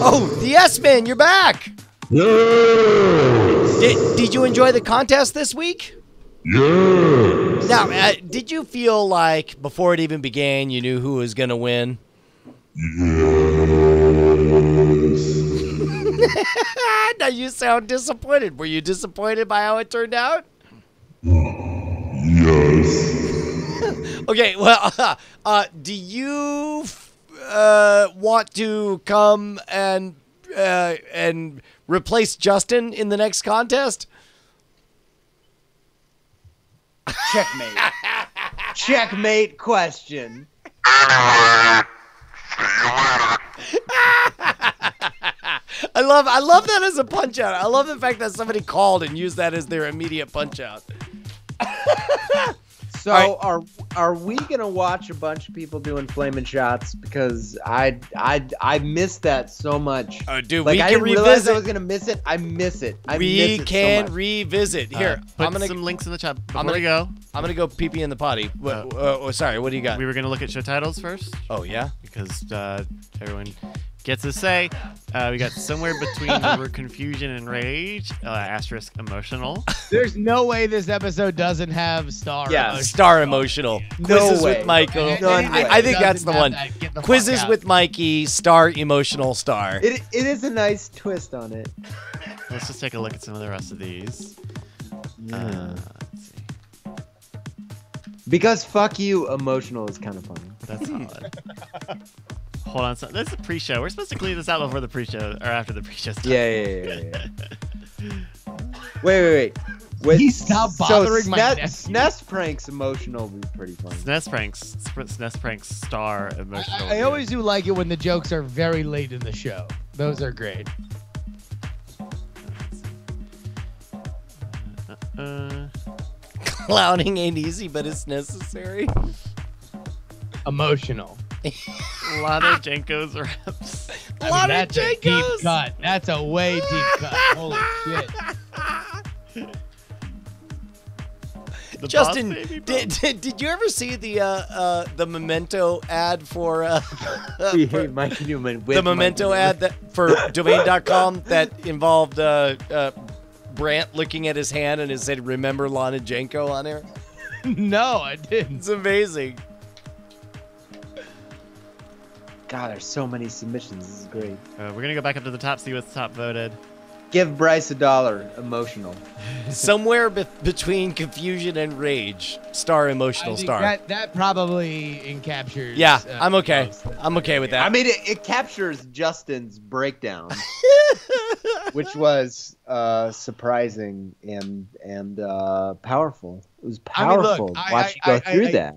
Oh, the S-Man, you're back. Yes. Did you enjoy the contest this week? Yes. Now, did you feel like before it even began, you knew who was going to win? Now you sound disappointed. Were you disappointed by how it turned out? Yes. Okay, well, do you want to come and replace Justin in the next contest? Checkmate. Checkmate question. I love that as a punch out. I love the fact that somebody called and used that as their immediate punch out. So are we gonna watch a bunch of people doing flaming shots? Because I missed that so much. Oh, dude, like, we I can didn't realize revisit. I was gonna miss it. I miss it. We miss it can so much. revisit. Here, Put some links in the chat before I'm gonna we go. I'm gonna go pee pee in the potty. Sorry, what do you got? We were gonna look at show titles first Oh yeah. because everyone gets a say. We got somewhere between the word confusion and rage, asterisk emotional. There's no way this episode doesn't have star. Yeah, Star emotional. No Quizzes way. with Michael. No way. I think that's the one. Get the fuck Quizzes out. with Mikey. Star emotional star. It is a nice twist on it. Let's just take a look at some of the rest of these. Let's see. Because fuck you, emotional is kind of funny. That's solid. Hold on, this is a pre-show. We're supposed to clean this out before the pre-show or after the pre-show starts. Yeah. Wait. Please stop bothering my nephew. SNES pranks emotional would be pretty funny. SNES pranks star emotional. I always do like it when the jokes are very late in the show. Those are great. Clowning ain't easy, but it's necessary. Emotional. A lot of Jenko's reps. A lot of That's a deep Jenkos. cut. That's a way deep cut. Holy shit. The Justin, Boss Baby Bump. did you ever see the Memento ad for We hate Mike Newman with the Memento Mike ad that for domain.com that involved Brant looking at his hand and it said "Remember Lana Janko" on there? No, I didn't. It's amazing. God, there's so many submissions. This is great. We're gonna go back up to the top, see what's top voted. Give Bryce $1. Emotional. Somewhere between confusion and rage. Star emotional I think star. That probably encaptures. Yeah, I'm okay. most. I'm okay with that. I mean, it captures Justin's breakdown, which was surprising and powerful. It was I mean, look, powerful watching you go through that.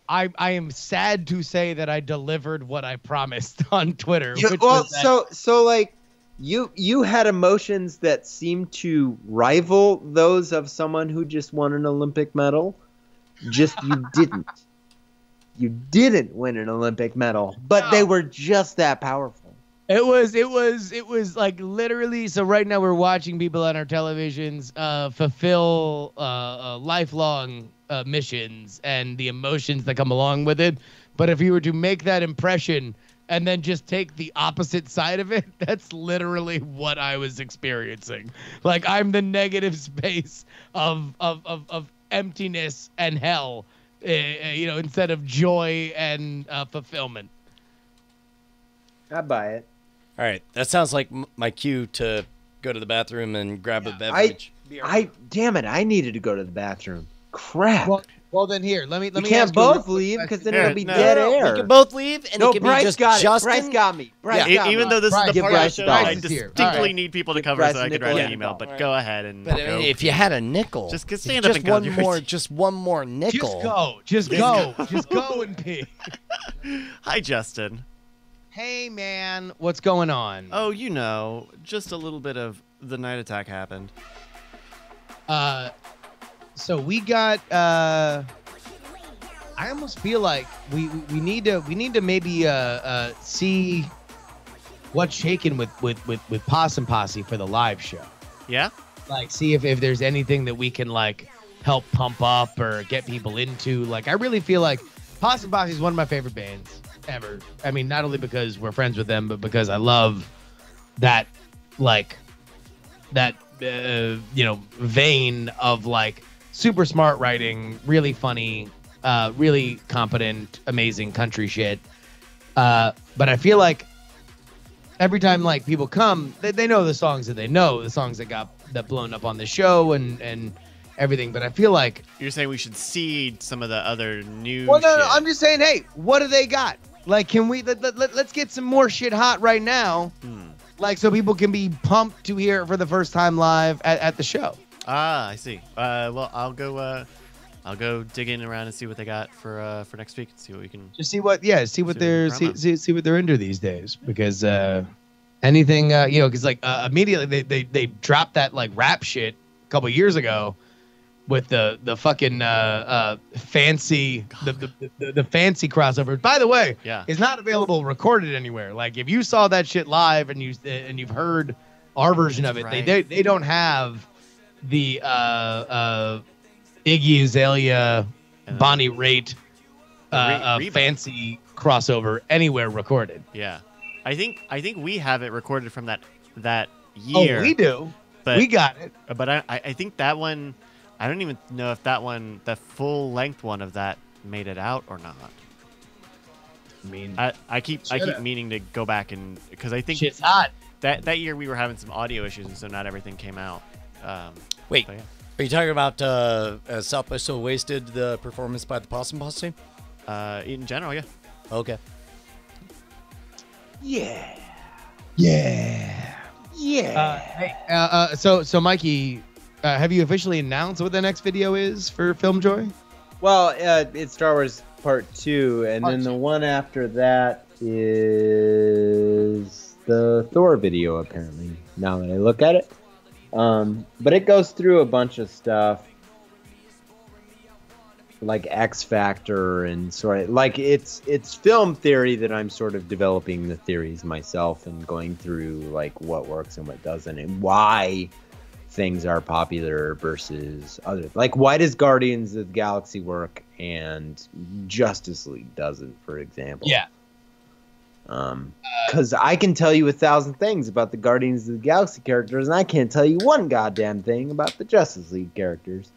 I am sad to say that I delivered what I promised on Twitter. You, which well, was that so like you had emotions that seemed to rival those of someone who just won an Olympic medal. Just you didn't. You didn't win an Olympic medal, but they were just that powerful. It was like literally. So right now we're watching people on our televisions fulfill lifelong missions and the emotions that come along with it. But if you were to make that impression and then just take the opposite side of it, that's literally what I was experiencing. Like I'm the negative space of emptiness and hell, instead of joy and fulfillment. I buy it. All right, that sounds like my cue to go to the bathroom and grab a beverage. Damn it! I needed to go to the bathroom. Crap. Well then here, let me. We can't both leave because then it'll be dead air. We can both leave, and No, it can Bryce be just got it. Justin. Bryce got me. Bryce got Even me. though this Bryce, is the give part of the Bryce show, $1. I Bryce is here. distinctly All right. need people to Give cover Bryce so a I could nickel. write an Yeah. email. But All go right. ahead and But go. if you had a nickel, Just stand up and go. just one more nickel. Just go and pee. Hi, Justin. Hey man, what's going on? Oh, just a little bit of the night attack happened. So we got. I almost feel like we need to maybe see what's shaking with Possum Posse for the live show. Yeah. Like, see if there's anything that we can like help pump up or get people into. Like, I really feel like Possum Posse is one of my favorite bands ever. I mean, not only because we're friends with them, but because I love that, like, that vein of like super smart writing, really funny, really competent, amazing country shit. But I feel like every time like people come, they know the songs that they know, the songs that got blown up on the show and everything. But I feel like You're saying we should seed some of the other new no, shit. I'm just saying, hey, what do they got? Like, can we let's get some more shit hot right now, like so people can be pumped to hear it for the first time live at the show. I see. Well, I'll go digging around and see what they got for next week and see what we can. Just see what See what they're into these days, because anything because like immediately they dropped that like rap shit a couple years ago with the fucking fancy the fancy crossover. By the way, Yeah. it's not available recorded anywhere. Like if you saw that shit live and you've heard our version of it, Right. they don't have the Iggy Azalea, Bonnie Raitt, Reba. fancy crossover anywhere recorded. Yeah, I think we have it recorded from that year. Oh, we do. But We got it. But I think that one, I don't even know if that one, the full length one of that, made it out or not. I mean, I keep meaning to go back and because I think shit's hot. that year we were having some audio issues and so not everything came out. Wait, So, yeah. are you talking about South by So Wasted, the performance by the Possum Posse? In general, yeah. Okay. Yeah. Yeah. Yeah. So Mikey, have you officially announced what the next video is for Film Joy? Well, it's Star Wars Part 2, and Part then the 2. one after that is the Thor video, apparently, now that I look at it. But it goes through a bunch of stuff, like X Factor and sort of, like, it's film theory that I'm sort of developing the theories myself and going through, like, what works and what doesn't, and why things are popular versus others. Like, why does Guardians of the Galaxy work and Justice League doesn't, for example? Yeah. Because I can tell you 1,000 things about the Guardians of the Galaxy characters, and I can't tell you one goddamn thing about the Justice League characters.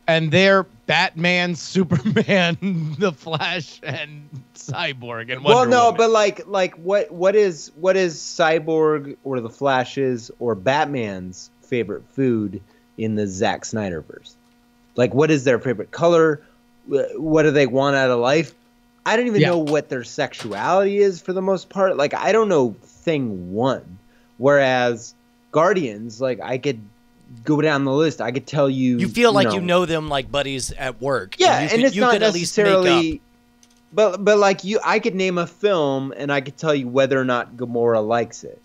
And they're Batman, Superman, the Flash, and Cyborg, and Wonder Well, no, Woman. but like what is Cyborg or the Flash's or Batman's favorite food in the Zack Snyderverse? Like, what is their favorite color? What do they want out of life? I don't even know what their sexuality is for the most part. Like, I don't know thing one. Whereas Guardians, like, I could go down the list. I could tell you. You feel like you know them like buddies at work. Yeah, you and it's you not could at least make necessarily. up. But like you, I could name a film and I could tell you whether or not Gamora likes it.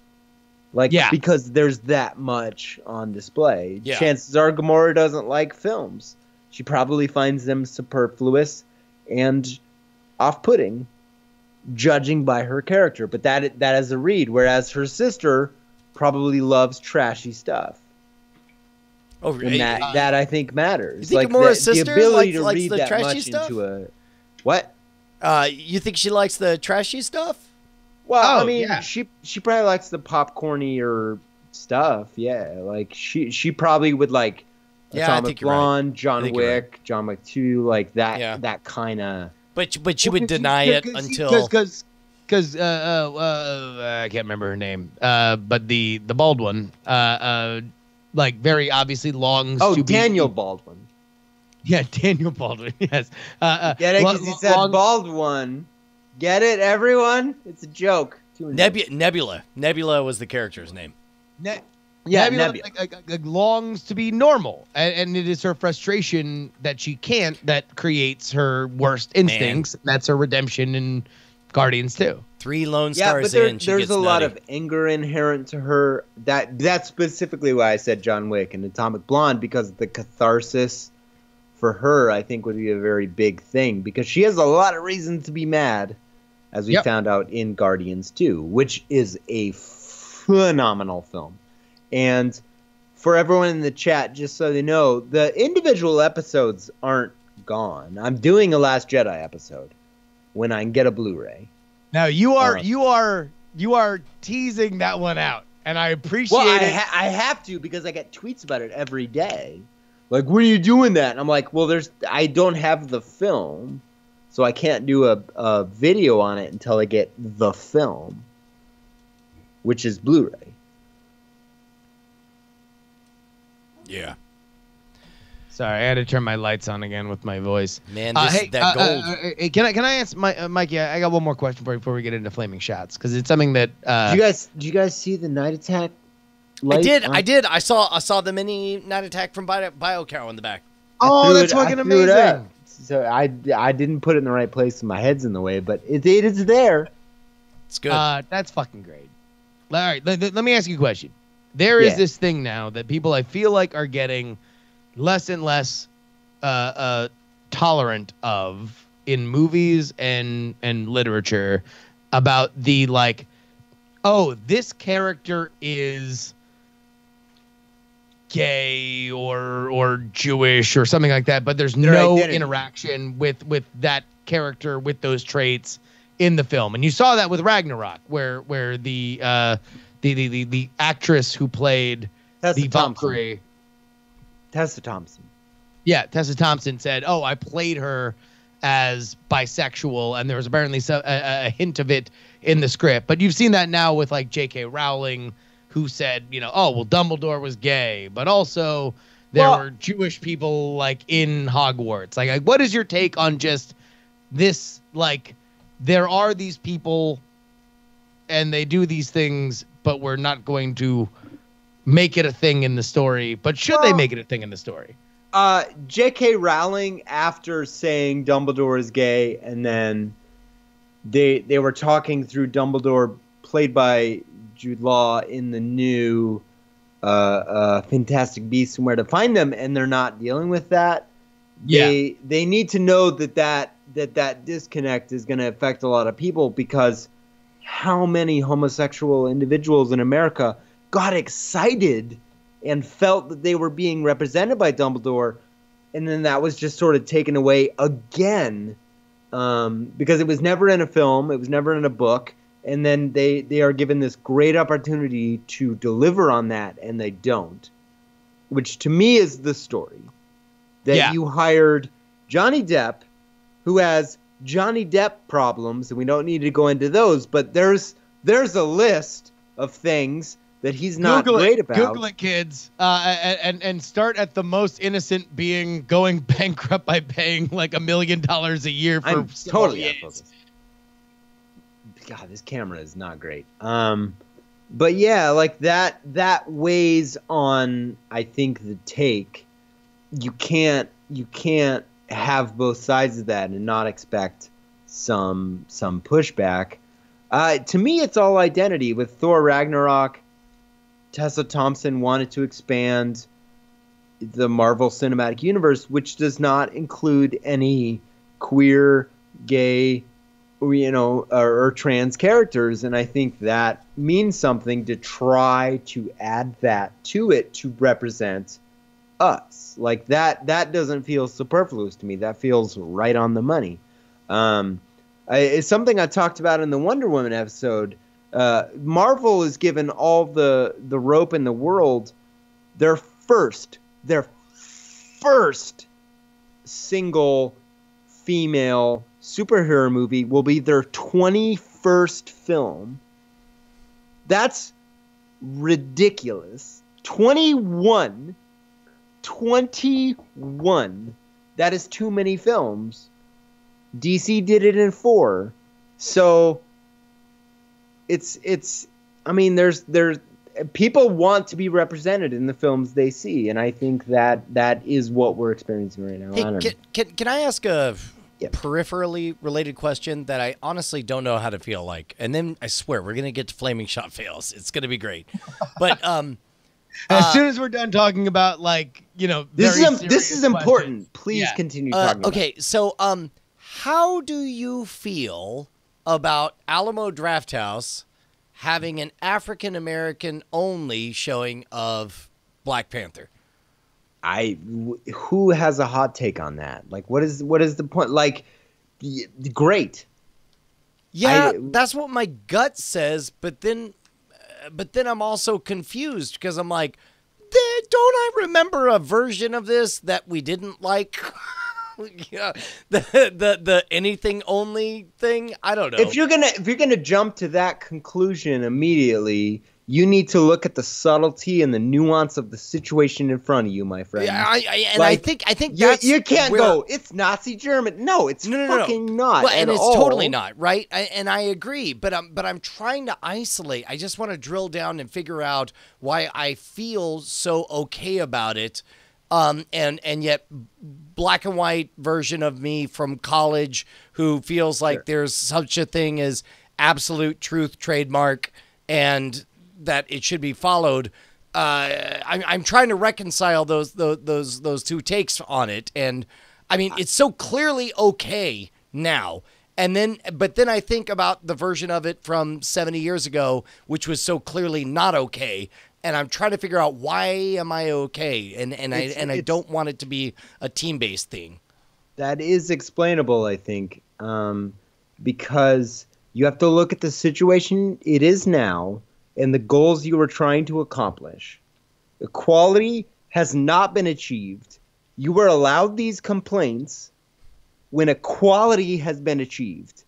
Like, because there's that much on display. Yeah. Chances are Gamora doesn't like films. She probably finds them superfluous and off-putting, judging by her character. But that is a read. Whereas her sister probably loves trashy stuff. Oh, And really? that I think matters. You think like Gamora's the sister ability to likes read the that trashy much stuff? into a what? You think she likes the trashy stuff? Well, Oh, I mean, yeah. she probably likes the popcornier stuff. Yeah, like she probably would like Yeah, I Atomic think you're right. Blonde, I John think you're right. Wick, John Wick 2, like that. Yeah. That kind of. But she would deny it until. because I can't remember her name. But the bald one, like very obviously longs. Oh, to Daniel be, Baldwin. Yeah, Daniel Baldwin. Yes. Get it? Because he said bald one. Get it, everyone? It's a joke. Nebula was the character's name. Yeah, Nebula, Nebula. like, longs to be normal, and it is her frustration that she can't that creates her worst instincts. That's her redemption in Guardians 2. 3 Lone Yeah, Stars but in, she there's gets a lot nutty. of anger inherent to her. That's specifically why I said John Wick and Atomic Blonde, because the catharsis for her, I think, would be a very big thing, because she has a lot of reason to be mad, as we found out in Guardians 2, which is a phenomenal film. And for everyone in the chat, just so they know, the individual episodes aren't gone. I'm doing a Last Jedi episode when I can get a Blu-ray. Now you are teasing that one out, and I appreciate Well, it. I have to because I get tweets about it every day. Like, when are you doing that? And I'm like, well, I don't have the film, so I can't do a video on it until I get the film, which is Blu-ray. Yeah. Sorry, I had to turn my lights on again with my voice. Man, that gold. Hey, can I ask Mikey? I got one more question for you before we get into flaming shots, because it's something that. Did you guys see the Night Attack? Light? I did. I saw the mini Night Attack from BioCow in the back. Oh, that's fucking amazing. So I didn't put it in the right place, and my head's in the way, but it is there. It's good. That's fucking great. All right, let me ask you a question. There is this thing now that people, I feel like, are getting less and less tolerant of in movies and literature about the, like, oh, this character is gay or Jewish or something like that, but there's no interaction with that character with those traits in the film. And you saw that with Ragnarok, where the actress who played the Valkyrie, Tessa Thompson. Yeah, Tessa Thompson said, "Oh, I played her as bisexual," and there was apparently a hint of it in the script. But you've seen that now with, like, J.K. Rowling, who said, oh, well, Dumbledore was gay, but also there were Jewish people, like, in Hogwarts. Like, what is your take on just this? Like, there are these people, and they do these things, but we're not going to make it a thing in the story. But should they make it a thing in the story? J.K. Rowling, after saying Dumbledore is gay, and then they were talking through Dumbledore, played by Jude Law, in the new Fantastic Beasts and Where to Find Them, and they're not dealing with that. Yeah. They need to know that disconnect is going to affect a lot of people, because how many homosexual individuals in America got excited and felt that they were being represented by Dumbledore, and then that was just sort of taken away again, because it was never in a film, it was never in a book, and then they are given this great opportunity to deliver on that, and they don't, which to me is the story. That you hired Johnny Depp, who has Johnny Depp problems, and we don't need to go into those, but there's a list of things that he's not great about. Google it, kids, and start at the most innocent, being going bankrupt by paying like $1 million a year for I'm totally out of focus. God, this camera is not great. But yeah, like that weighs on, I think, the take. You can't have both sides of that and not expect some pushback. To me, it's all identity. With Thor Ragnarok, Tessa Thompson wanted to expand the Marvel Cinematic Universe, which does not include any queer, gay, or trans characters, and I think that means something to try to add that to it to represent us. Like that doesn't feel superfluous to me. That feels right on the money. It's something I talked about in the Wonder Woman episode. Marvel is given all the rope in the world. Their first single female superhero movie will be their 21st film. That's ridiculous. 21. That is too many films. DC did it in 4. So it's I mean, there's people want to be represented in the films they see, and I think that is what we're experiencing right now. Hey, can I ask a peripherally related question that I honestly don't know how to feel like? And then I swear we're gonna get to flaming shot fails. It's gonna be great. But as soon as we're done talking about, like, this is important. Please continue talking. Okay, so how do you feel about Alamo Drafthouse having an African American only showing of Black Panther? who has a hot take on that? Like, what is the point? Like, great. Yeah, that's what my gut says, but then I'm also confused because I'm like, don't I remember a version of this that we didn't like? Yeah, the anything only thing. I don't know. If you're gonna jump to that conclusion immediately, you need to look at the subtlety and the nuance of the situation in front of you, my friend. Yeah, I think that's you can't where, go. It's Nazi German. No, it's fucking not. Well, and at it's all. totally not, right? And I agree, but I'm trying to isolate. I just want to drill down and figure out why I feel so okay about it. And yet black and white version of me from college who feels like there's such a thing as absolute truth trademark and that it should be followed. I'm trying to reconcile those two takes on it. And I mean, it's so clearly okay now. But then I think about the version of it from 70 years ago, which was so clearly not okay. And I'm trying to figure out why am I okay, and I don't want it to be a team-based thing. That is explainable, I think, because you have to look at the situation it is now and the goals you were trying to accomplish. Equality has not been achieved. You were allowed these complaints when equality has been achieved.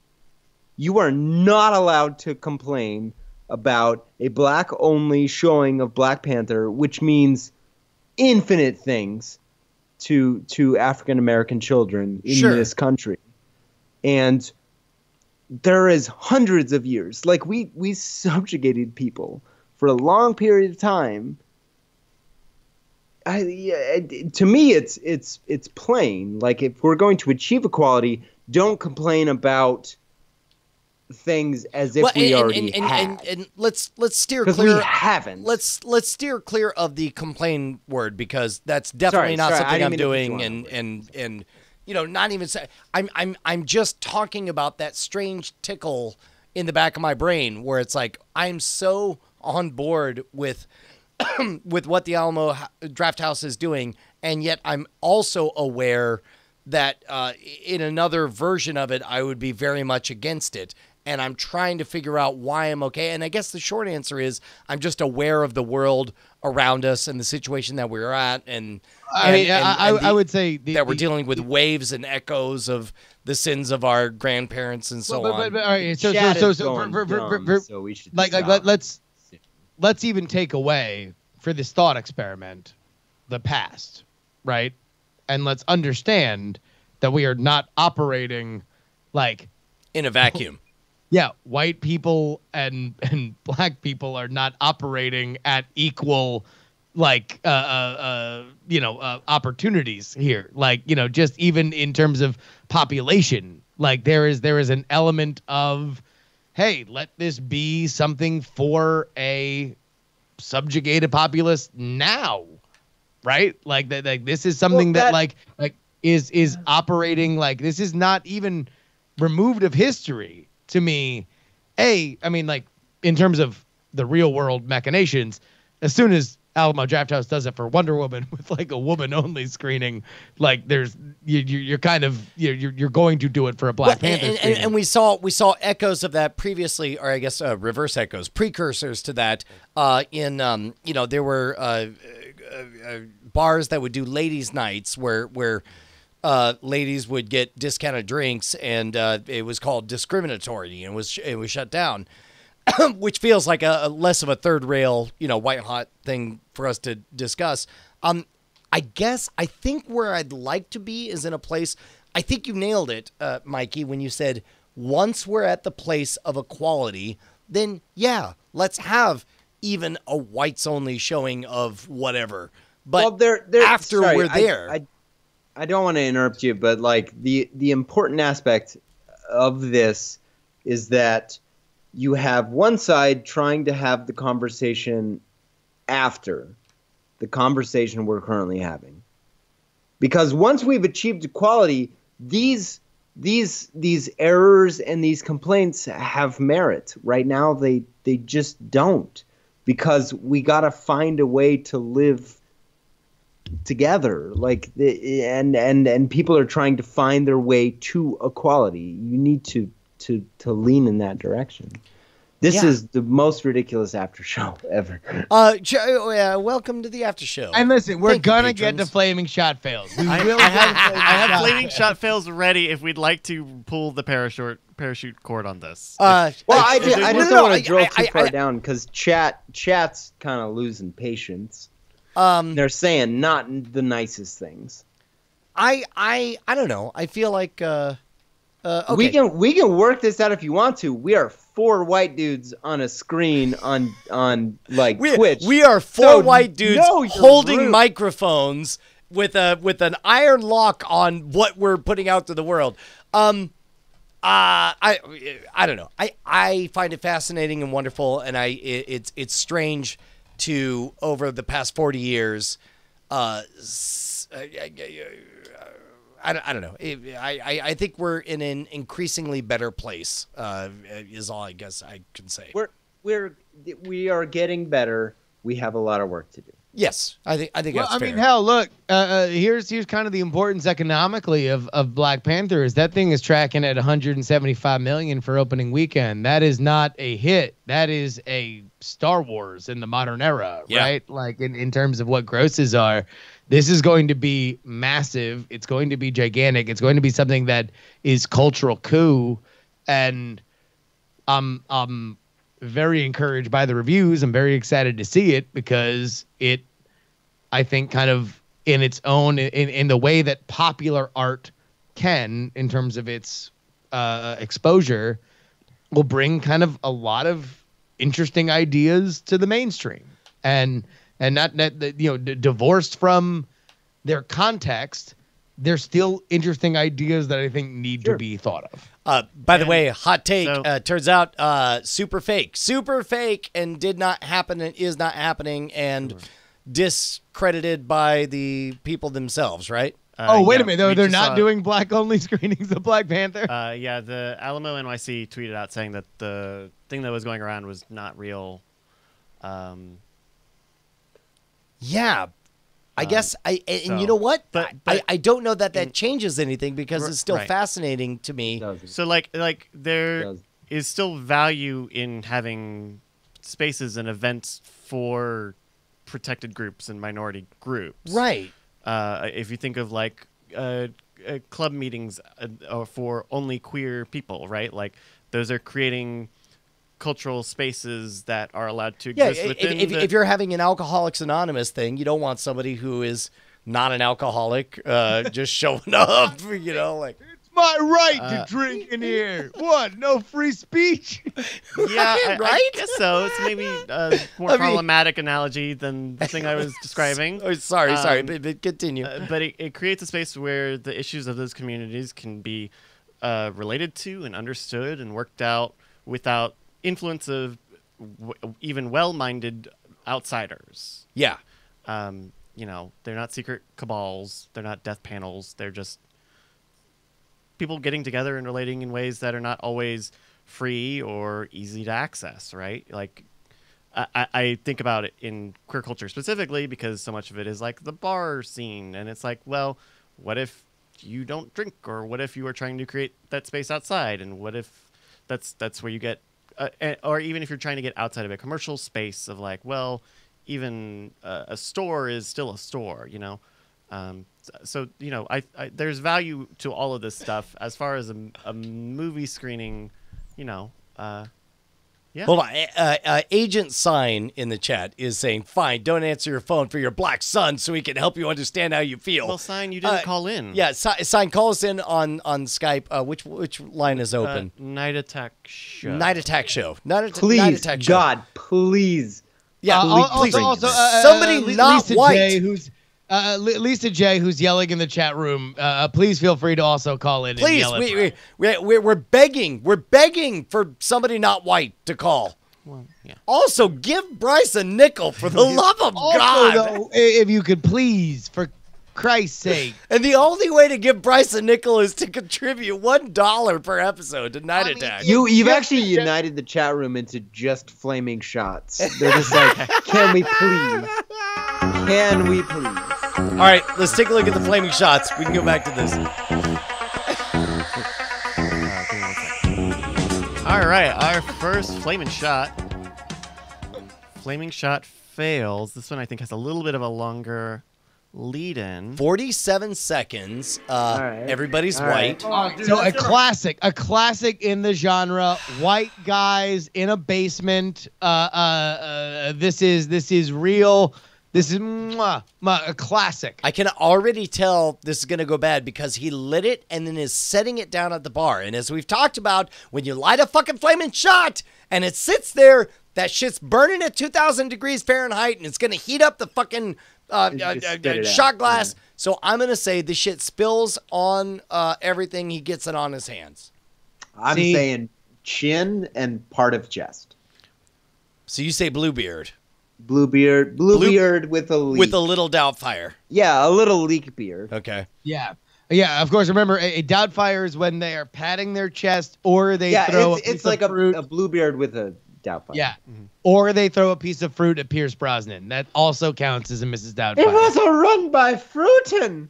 You are not allowed to complain about a black-only showing of Black Panther, which means infinite things to African-American children in this country. And there is hundreds of years. Like, we subjugated people for a long period of time. To me, it's plain. Like, if we're going to achieve equality, don't complain about things as if we already had. And let's steer clear. Because we haven't. Let's steer clear of the complain word because that's definitely not something I'm doing. And you know, not even say I'm just talking about that strange tickle in the back of my brain where it's like I'm so on board with with what the Alamo Draft House is doing, and yet I'm also aware that in another version of it, I would be very much against it. And I'm trying to figure out why I'm okay. And I guess the short answer is I'm just aware of the world around us and the situation that we're at. And I would say that we're dealing with waves and echoes of the sins of our grandparents and so on. But all right, so we should let's even take away for this thought experiment the past, right? And let's understand that we are not operating like in a vacuum. Yeah, white people and black people are not operating at equal, like, opportunities here. Like, just even in terms of population, like there is an element of, hey, let this be something for a subjugated populace now, right? Like that, like this is something that is operating like this is not even removed of history. To me, I mean, like, in terms of the real world machinations, as soon as Alamo Draft House does it for Wonder Woman with like a woman only screening, like you're kind of you're going to do it for a Black Panther screening. And we saw echoes of that previously, or I guess reverse echoes, precursors to that. There were bars that would do ladies' nights where ladies would get discounted drinks, and it was called discriminatory, and it was shut down, which feels like a less of a third rail, white hot thing for us to discuss. I think where I'd like to be is in a place. I think you nailed it, Mikey, when you said once we're at the place of equality, then yeah, let's have even a whites only showing of whatever. But we're there. I don't want to interrupt you, but like the important aspect of this is that you have one side trying to have the conversation after the conversation we're currently having. Because once we've achieved equality, these errors and these complaints have merit. Right now they just don't, because we got to find a way to live together. Like and people are trying to find their way to equality. You need to lean in that direction. This is the most ridiculous after show ever. Welcome to the after show. And listen, we're Thank you, gonna get patrons. to flaming shot fails. We I will have flaming shot fails ready if we'd like to pull the parachute cord on this. Well, I just don't want to drill too far I- down because chat's kind of losing patience. They're saying not the nicest things. I don't know. I feel like okay. We can work this out if you want to. We are 4 white dudes on a screen on Twitch. We are 4 So white dudes know you're holding rude. microphones with an iron lock on what we're putting out to the world. I don't know. I find it fascinating and wonderful, and it's strange to over the past 40 years. I don't know. I think we're in an increasingly better place. Is all I guess I can say. We are getting better. We have a lot of work to do. Yes, I think Well, that's I fair. mean, hell, look. Here's kind of the importance economically of Black Panther is that thing is tracking at 175 million for opening weekend. That is not a hit. That is a Star Wars in the modern era, Yeah. right? Like in terms of what grosses are. This is going to be massive. It's going to be gigantic. It's going to be something that is cultural coup, and I'm very encouraged by the reviews. I'm very excited to see it because it, I think, kind of in its own in the way that popular art can, in terms of its exposure, will bring kind of a lot of interesting ideas to the mainstream, and not divorced from their context, there's still interesting ideas that I think need to be thought of. By the way, hot take. so- Turns out, super fake, and did not happen, and is not happening, and discredited by the people themselves. Right? Oh, wait yeah, a minute. we They're just not saw- doing black-only screenings of Black Panther? Yeah, the Alamo NYC tweeted out saying that the thing that was going around was not real. Yeah. I guess and so- you know what? but- I don't know that changes anything because it's still right. fascinating to me. So like there Does. is still value in having spaces and events for protected groups and minority groups. Right. If you think of like club meetings for only queer people, right? Like those are creating cultural spaces that are allowed to Yeah, exist within if you're having an Alcoholics Anonymous thing, you don't want somebody who is not an alcoholic just showing up, like. It's my right to drink in here. What? No free speech? Yeah, I Right? guess so. It's maybe a more I mean- problematic analogy than the thing I was describing. Oh, sorry, Um, but continue. But it creates a space where the issues of those communities can be related to and understood and worked out without influence of even well-minded outsiders. Yeah. They're not secret cabals. They're not death panels. They're just people getting together and relating in ways that are not always free or easy to access, right? Like, I think about it in queer culture specifically because so much of it is like the bar scene. And it's like, well, what if you don't drink? Or what if you are trying to create that space outside? And what if that's where you get, or even if you're trying to get outside of a commercial space of like, well, even a store is still a store, So there's value to all of this stuff as far as a movie screening, Yeah. Hold on. Agent Sign in the chat is saying, fine, don't answer your phone for your black son so he can help you understand how you feel. Well, Sign, you didn't call in. Yeah, Sign, call us in on Skype. Which line is open? Night Attack Show. Night Attack Show. Night Please, Attack Show. God, please. Yeah, please. Somebody not Lisa white. J, Lisa J, who's yelling in the chat room. Please feel free to also call in. Please, and yell at we're begging. We're begging for somebody not white to call. Well, yeah. Also, give Bryce a nickel for the love of Also, God. though, if you could please, for Christ's sake. And the only way to give Bryce a nickel is to contribute $1 per episode to Night Attack. You've actually united the chat room into just flaming shots. They're just like, can we please? Can we please? All right, let's take a look at the flaming shots. We can go back to this. All right, our first flaming shot. Flaming shot fails. This one I think has a little bit of a longer lead-in. 47 seconds. right. Everybody's All white. right. So a classic in the genre. White guys in a basement. This is real. This is a classic. I can already tell this is going to go bad because he lit it and then is setting it down at the bar. And as we've talked about, when you light a fucking flaming shot and it sits there, that shit's burning at 2,000 degrees Fahrenheit and it's going to heat up the fucking shot glass. Yeah. So I'm going to say this shit spills on everything. He gets it on his hands. I'm saying chin and part of chest. So you say Bluebeard. Bluebeard with a leak. With a little Doubtfire. Yeah, a little leak beard. Okay. Yeah. Yeah, of course. Remember, a Doubtfire is when they are patting their chest or they throw a piece it's like of fruit. a Bluebeard with a Doubtfire. Yeah. Or they throw a piece of fruit at Pierce Brosnan. That also counts as a Mrs. Doubtfire. It was a run by Fruitin.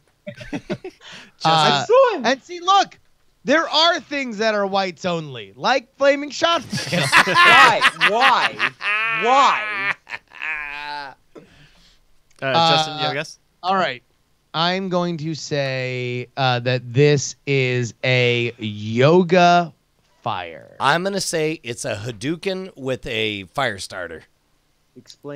I saw him. And see, look, there are things that are whites only, like flaming shot. Why? Justin, do you have a guess? All right. I'm going to say that this is a yoga fire. I'm going to say it's a Hadouken with a fire starter.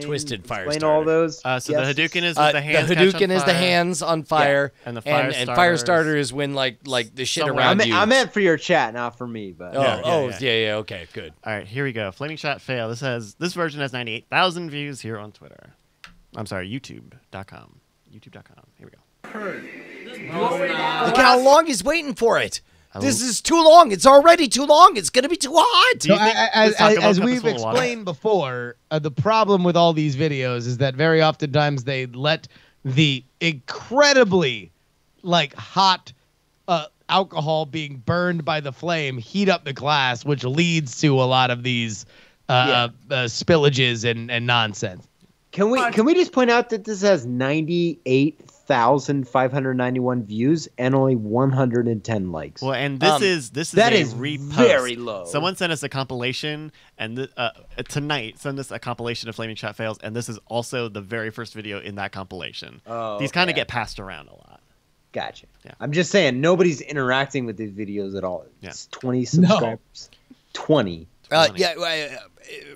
Twisted fire Explain starter. all those. So the guesses. Hadouken is with the hands. The catch Hadouken on is the fire. hands on fire, And the and fire fire starter starter is when like the shit somewhere. around I you. meant for your chat, not for me. But Yeah, okay, good. All right, here we go. Flaming shot fail. This version has 98,000 views here on Twitter. I'm sorry, YouTube.com. YouTube.com. Here we go. Look how long he's waiting for it. This is too long. It's already too long. It's going to be too hot. Do you think this taco bell As cup is we've full of water? explained before, the problem with all these videos is that very oftentimes they let the incredibly hot alcohol being burned by the flame heat up the glass, which leads to a lot of these spillages and nonsense. Can we just point out that this has 98,591 views and only 110 likes? Well, and this is that a is repost. very low. Someone sent us a compilation, and tonight sent us a compilation of Flaming Shot fails, and this is also the very first video in that compilation. Oh, These kind of okay. get passed around a lot. Gotcha. Yeah. I'm just saying nobody's interacting with these videos at all. It's 20 No. subscribers. 20.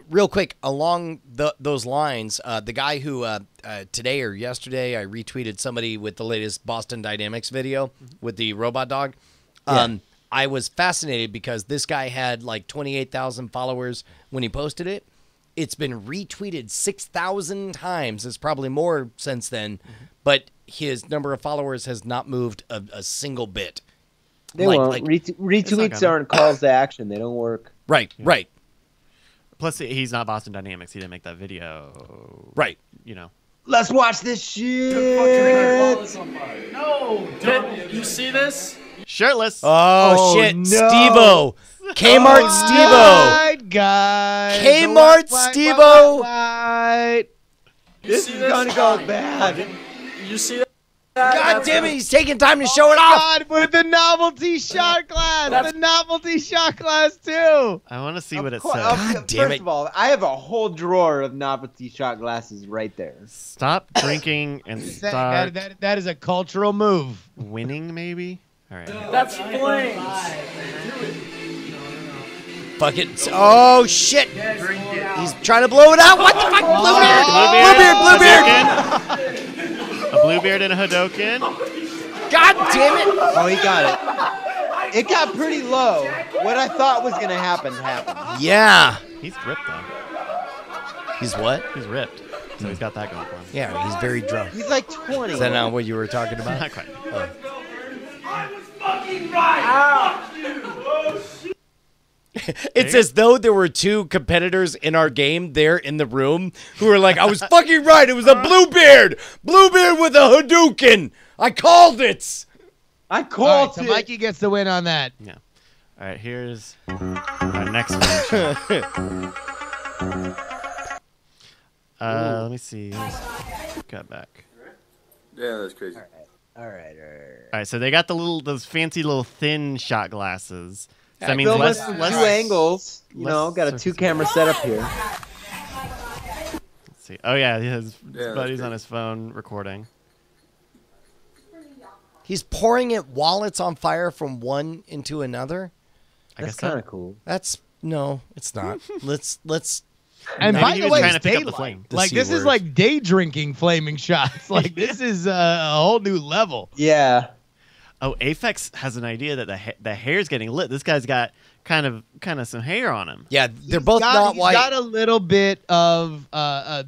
Real quick, along those lines, the guy who today or yesterday I retweeted somebody with the latest Boston Dynamics video with the robot dog. I was fascinated because this guy had like 28,000 followers when he posted it. It's been retweeted 6,000 times. It's probably more since then, but his number of followers has not moved a single bit. They won't. Retweets aren't calls to action. They don't work. Right. Plus, he's not Boston Dynamics. He didn't make that video. Right. You know. Let's watch this shit. No, you see this? Shirtless. Oh, shit. no. Steve-O. Kmart Steve-O. Right, guys. Kmart Steve-O. Right. This is gonna go bad. You see that? God damn it, he's taking time to show it off. God, with the novelty shot glass. The novelty shot glass, too. I want to see what it Of course- says. God damn First it. of all, I have a whole drawer of novelty shot glasses right there. Stop drinking and start That is a cultural move. winning, maybe? All right. That's flames. Fuck it. Oh, shit. He's trying to blow it out. What the fuck? Bluebeard. Bluebeard. A Bluebeard and a Hadoken. God damn it. Oh, he got it. It got pretty low. What I thought was gonna happen happened. Yeah. He's ripped, though. He's what? He's ripped. So he's got that going for him. Yeah, he's very drunk. He's like 20. Is that not what you were talking about? Not quite. It's as though there were two competitors in our game there in the room who were like, I was fucking right. It was a Bluebeard. Bluebeard with a Hadouken. I called it. I All right, called so it. Mikey gets the win on that. Yeah. All right, here's our next one. Let me see. Got back. Yeah, that's crazy. All right. All right, so they got those fancy little thin shot glasses. So that means Film less, us from less. two angles. less Got a surface 2-camera setup here. Let's see. Oh yeah, his that's buddy's great. on his phone recording. He's pouring it while it's on fire from one into another. I That's guess so. kind of cool. That's no, it's not. let's. And Maybe by he the was way, trying it's to pick up the daylight. flame. The Like C this is word. like day drinking flaming shots. Like this is a whole new level. Yeah. Oh, Aphex has an idea that the hair's getting lit. This guy's got kind of some hair on him. Yeah, they're both not He's white. got a little bit of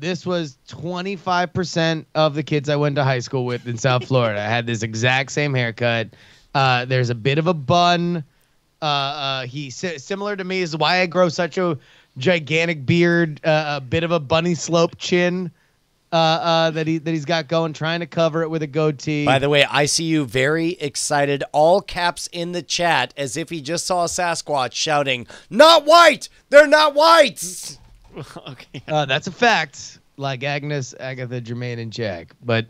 this was 25% of the kids I went to high school with in South Florida. I had this exact same haircut. There's a bit of a bun. He's similar to me, is why I grow such a gigantic beard, a bit of a bunny slope chin that he's got going, trying to cover it with a goatee. By the way, I see you very excited, all caps in the chat, as if he just saw a Sasquatch shouting, "Not white! They're not white!" Okay. That's a fact. Like Agnes, Agatha, Jermaine, and Jack. But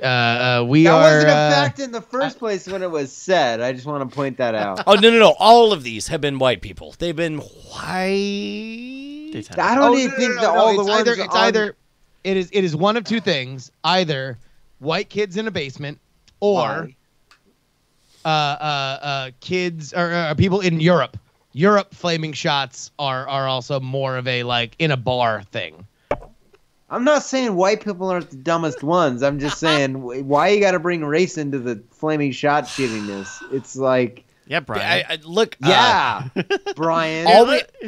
we That are. wasn't a fact in the first place when it was said. I just want to point that out. Oh, no. All of these have been white people. They've been white. They tend I to- don't even think that all the it's ones either, it's on- either it is one of two things: either white kids in a basement, or kids or people in Europe. Europe flaming shots are also more of a like in a bar thing. I'm not saying white people aren't the dumbest ones. I'm just saying why you got to bring race into the flaming shot shittiness. It's like, Yeah, Brian. Look, yeah, Brian.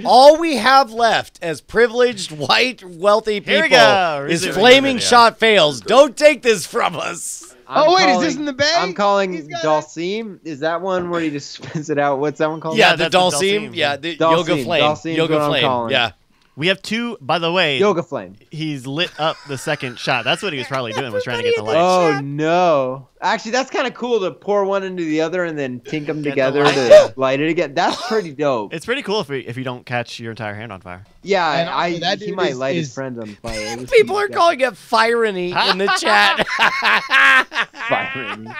all we have left as privileged, white, wealthy Here we people go. is Resume the flaming video. shot fails. Don't take this from us. Oh, wait, is this in the Bay? I'm calling He's got Dalsim. Is that one where he just spins it out? What's that one called? Yeah, that's the the Dalsim. Dalsim. Yeah, the Dalsim. Yoga Flame. Dalsim's Yoga what I'm Flame. calling. Yeah. We have two. By the way, Yoga Flame. he's lit up the second shot. That's what he was probably doing. Was trying to get the light. Oh no! Actually, that's kind of cool to pour one into the other and then tink them the together light. to light it again. That's pretty dope. It's pretty cool if you don't catch your entire hand on fire. Yeah, And also that he dude might is- light his is- friends on fire. People are calling it fireny in the chat. firing.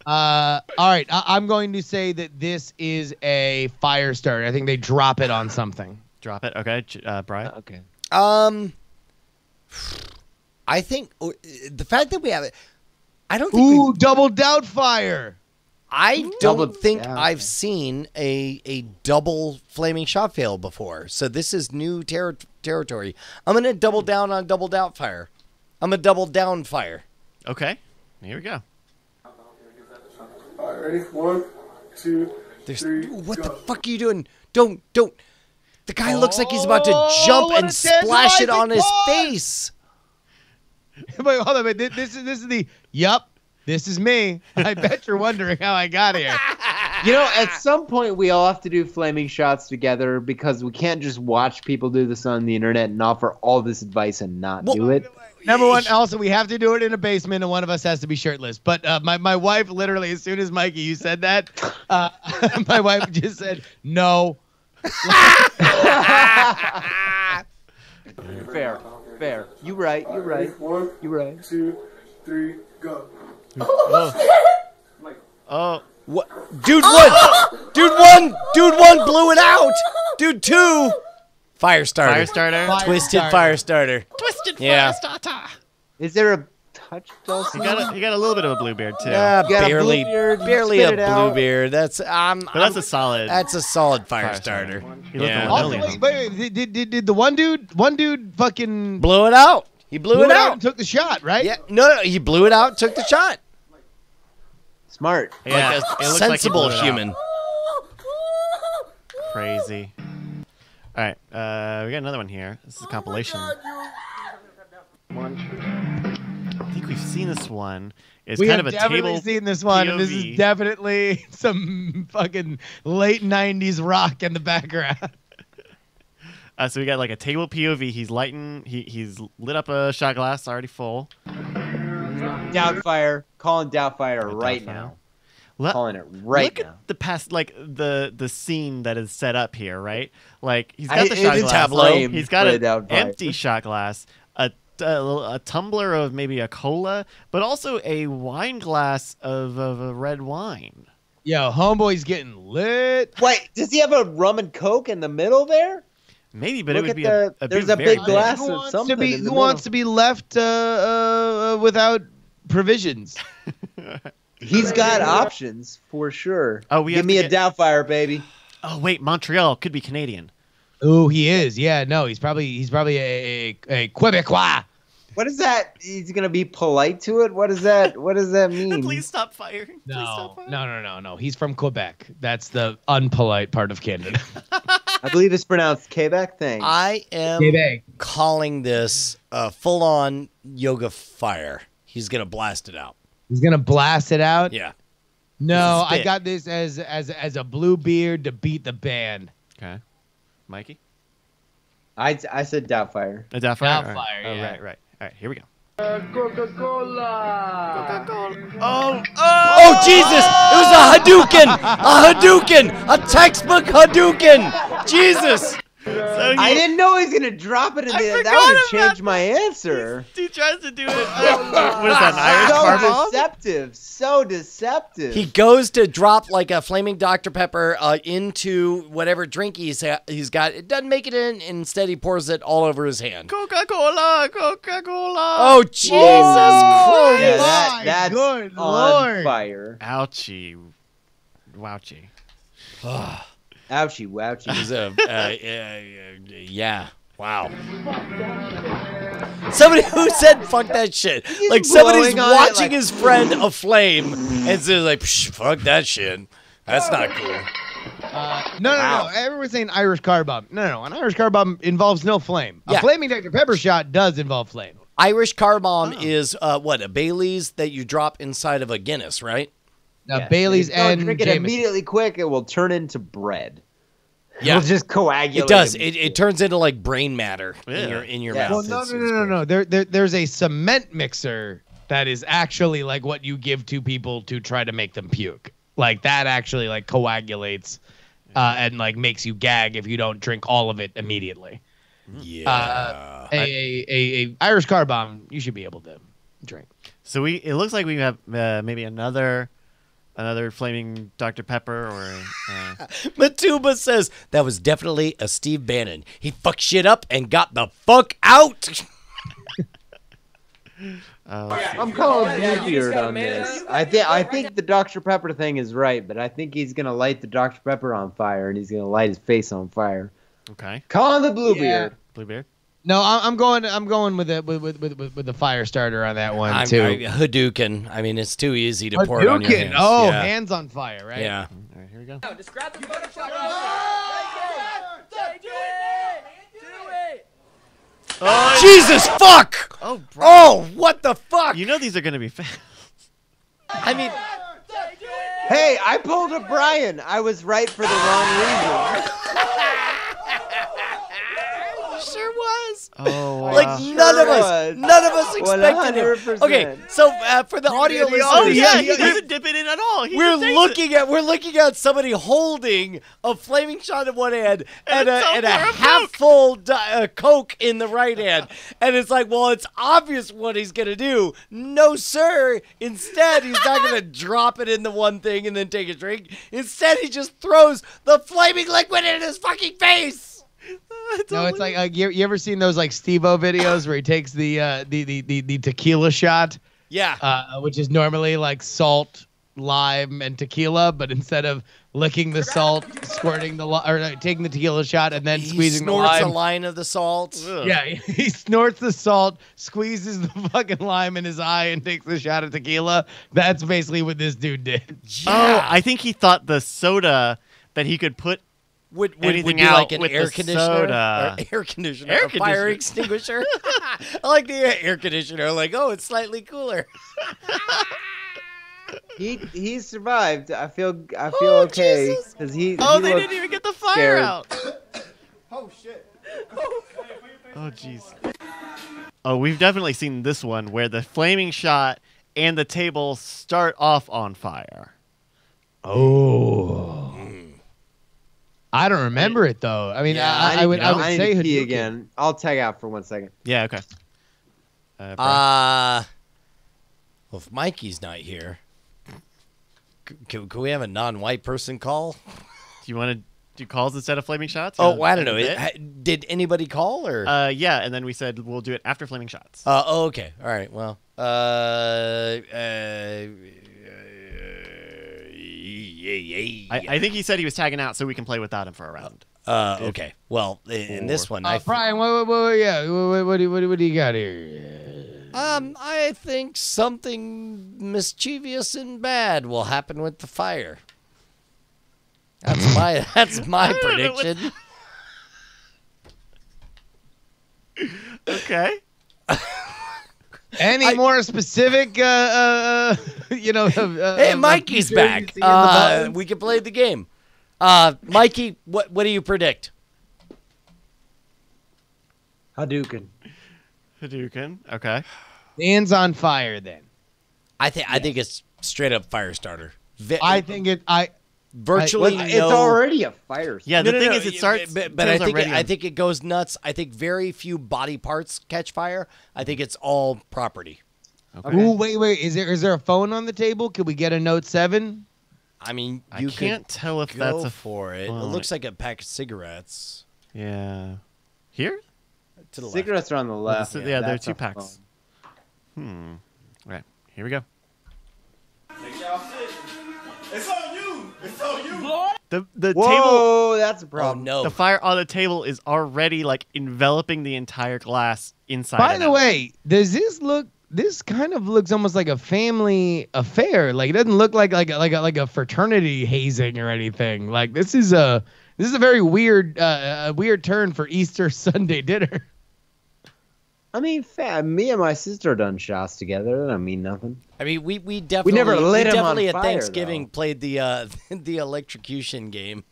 All right, I'm going to say that this is a fire starter. I think they drop it on something. Drop it. Okay, Brian. Okay. I think the fact that we have it, I don't think Ooh, double down fire. I Double don't think down. I've seen a double flaming shot fail before. So this is new territory. I'm gonna double down on double down fire. I'm a double down fire. Okay, here we go. All right, ready? 1, 2, There's 3, what the go. fuck are you doing? Don't. The guy looks like he's about to Oh, jump what and a splash it tantalizing on his pause! face. Wait, hold on. Wait, this is the. Yup, this is me. I bet you're wondering how I got here. You know, at some point we all have to do flaming shots together because we can't just watch people do this on the internet and offer all this advice and not do it. Number one, also, we have to do it in a basement, and one of us has to be shirtless. But my wife, literally, as soon as Mikey, you said that, my wife just said, no. Fair. You right. Ready? 1, You right. 2, 3, go. Oh, What? Dude one blew it out. Dude two, fire starter. fire starter. Twisted fire starter. Twisted Yeah. fire starter. Is there a touch, Dulcie? You got a little bit of a blue beard too. Yeah, You got a barely, Bluebeard, barely a spit it out. bluebeard. That's But that's a solid. that's a solid fire Fire starter. starter. He looked Yeah. a Also, little- wait, did the one dude fucking Blew it out. He blew it out. and took the shot, right? Yeah, no, he blew it out. Took the shot. Smart. Yeah, Like it a looks like he sensible blew it out. human. Crazy. All right, we got another one here. This is a compilation. I think we've seen this one. It's We kind have of a definitely table. seen this one, and this POV. is definitely some fucking late '90s rock in the background. So we got like a table POV. He's lighting. He's lit up a shot glass already full. Doubtfire. Calling Doubtfire right Doubtfire. now. Look, Calling it right look now. at the past, like the scene that is set up here, right? Like he's got I- the it shot is glass. tableau. He's got for an Doubtfire. empty shot glass, a a tumbler of maybe a cola, but also a wine glass of a red wine. Yo, homeboy's getting lit. Wait, does he have a rum and coke in the middle there? Maybe, but Look it would at be there's be a very big glass Who of wants something. to be in the who wants to be left without provisions? He's got options for sure. Oh, we give have me to a get- Doubtfire, baby. Oh wait, Montreal could be Canadian. Oh, he is. Yeah, no, he's probably a Quebecois. What is that? He's gonna be polite to it. What is that? What does that mean? Please stop firing. Please No, stop firing. no. He's from Quebec. That's the unpolite part of Canada. I believe it's pronounced Quebec. Thanks. I am Quebec. calling this full-on yoga fire. He's gonna blast it out. He's gonna blast it out. Yeah. No, This is I spit. got this as a blue beard to beat the band. Okay, Mikey. I said Doubtfire. A Doubtfire. Doubtfire, All right. Oh, yeah. right. All right. Here we go. Coca-Cola. Oh, Oh Jesus! It was a Hadouken! A Hadouken! A textbook Hadouken! Jesus! So I didn't know he was gonna drop it in I there. That forgot would have about changed my answer. he tries to do it. What is that? An Irish So car bomb? deceptive. So deceptive. He goes to drop like a flaming Dr. Pepper into whatever drink he's got. It doesn't make it in. Instead, he pours it all over his hand. Coca-Cola. Coca-Cola. Oh Jesus Oh, Christ! yeah, my that's good on Lord. fire. Ouchie. Wouchie. Ouchie, wouchie. It was yeah. Wow. Somebody who said "fuck that shit," like somebody's blowing on it, watching like- his friend aflame and says like, "Psh, "Fuck that shit." That's not cool. No. Everyone's saying Irish car bomb. No. An Irish car bomb involves no flame. Yeah. A flaming Dr. Pepper shot does involve flame. Irish car bomb is what, a Bailey's that you drop inside of a Guinness, right? Yeah. Bailey's If you don't and drink it Jameson. immediately quick, it will turn into bread. Yeah. It'll just coagulate. It does. immediately. It turns into like brain matter Yeah. in your Yeah. mouth. Well, It's no. great. There's a cement mixer that is actually like what you give to people to try to make them puke. Like that actually like coagulates and like makes you gag if you don't drink all of it immediately. Yeah. A Irish car bomb you should be able to drink. So it looks like we have maybe another flaming Dr. Pepper or Matuba says that was definitely a Steve Bannon. He fucked shit up and got the fuck out. I'm calling Bluebeard on this. I think the Dr. Pepper thing is right, but I think he's gonna light the Dr. Pepper on fire and he's gonna light his face on fire. okay, Calling the Bluebeard. Bluebeard. No, I'm going with the fire starter on that one too. Hadouken. I mean, it's too easy to pour it on your Hadouken. hands. Oh, yeah. hands on fire, right? Yeah. All right, here we go. Describe the Photoshop. Take it. Do it. Jesus fuck! Oh, bro. Oh, what the fuck? You know these are gonna be fast. I mean, Hey, I pulled a Brian. I was right for the wrong reason. sure was. Oh, wow. Like none of us was. expected it. 100%. Okay, so for the audio listeners, oh yeah, he doesn't dip it in at all. He we're just takes looking at somebody holding a flaming shot in one hand and a tumbler of half full Coke in the right hand, and it's like, well, it's obvious what he's gonna do. No, sir. Instead, he's not gonna drop it in the one thing and then take a drink. Instead, he just throws the flaming liquid in his fucking face. No, it's like you ever seen those like Steve-O videos where he takes the tequila shot, Yeah. which is normally like salt, lime, and tequila, but instead of licking the salt, squirting taking the tequila shot and then He squeezing the snorts a lime. line of the salt. Yeah, he snorts the salt, squeezes the fucking lime in his eye, and takes the shot of tequila. That's basically what this dude did. Oh, I think he thought the soda that he could put Would anything be out like an with air the conditioner? soda. Or air conditioner. Air a fire conditioner. extinguisher. I like the air conditioner. Like, oh, it's slightly cooler. He survived. I feel okay Jesus. because he. Oh, he they looked didn't even get the fire scared. out. Oh shit. Oh jeez. Oh, we've definitely seen this one where the flaming shot and the table start off on fire. Oh. I don't remember it though. I mean, Yeah, I would I need say to pee Hadouken. again. I'll tag out for 1 second. Yeah, okay. Brian? Well, if Mikey's not here, can we have a non-white person call? Do you want to do calls instead of flaming shots? Oh, I don't know. Bit? Did anybody call or? Yeah, and then we said we'll do it after flaming shots. Oh, okay. All right. Well, I think he said he was tagging out so we can play without him for a round. okay. Well, in this one, Brian, what do you got here? I think something mischievous and bad will happen with the fire. That's my prediction. Okay. Any more specific, Hey, Mikey's back. We can play the game. Mikey, what do you predict? Hadouken. Hadouken. Okay. Dan's on fire then. I think it's straight up fire starter. Virtually, it's already a fire. Yeah, the thing is, it starts. But I think it goes nuts. I think very few body parts catch fire. I think it's all property. Okay. Ooh, wait. Is there a phone on the table? Could we get a Note 7? I mean, I you can't tell if go that's a for it. It phone. looks like a pack of cigarettes. Yeah. Here? To the Cigarettes are on the left. Yeah, there are that's 2 a packs. phone. Right. Here we go. It's on you. It's on you. The table. Whoa, that's a left. Oh problem. no! The fire on the table is already like enveloping the entire glass inside. By and the out. way, does this look? This kind of looks almost like a family affair. Like it doesn't look like a fraternity hazing or anything. Like this is a very weird weird turn for Easter Sunday dinner. I mean, me and my sister done shots together. That don't mean nothing. I mean, we definitely never lit 'em on at fire, Thanksgiving though. played the the electrocution game.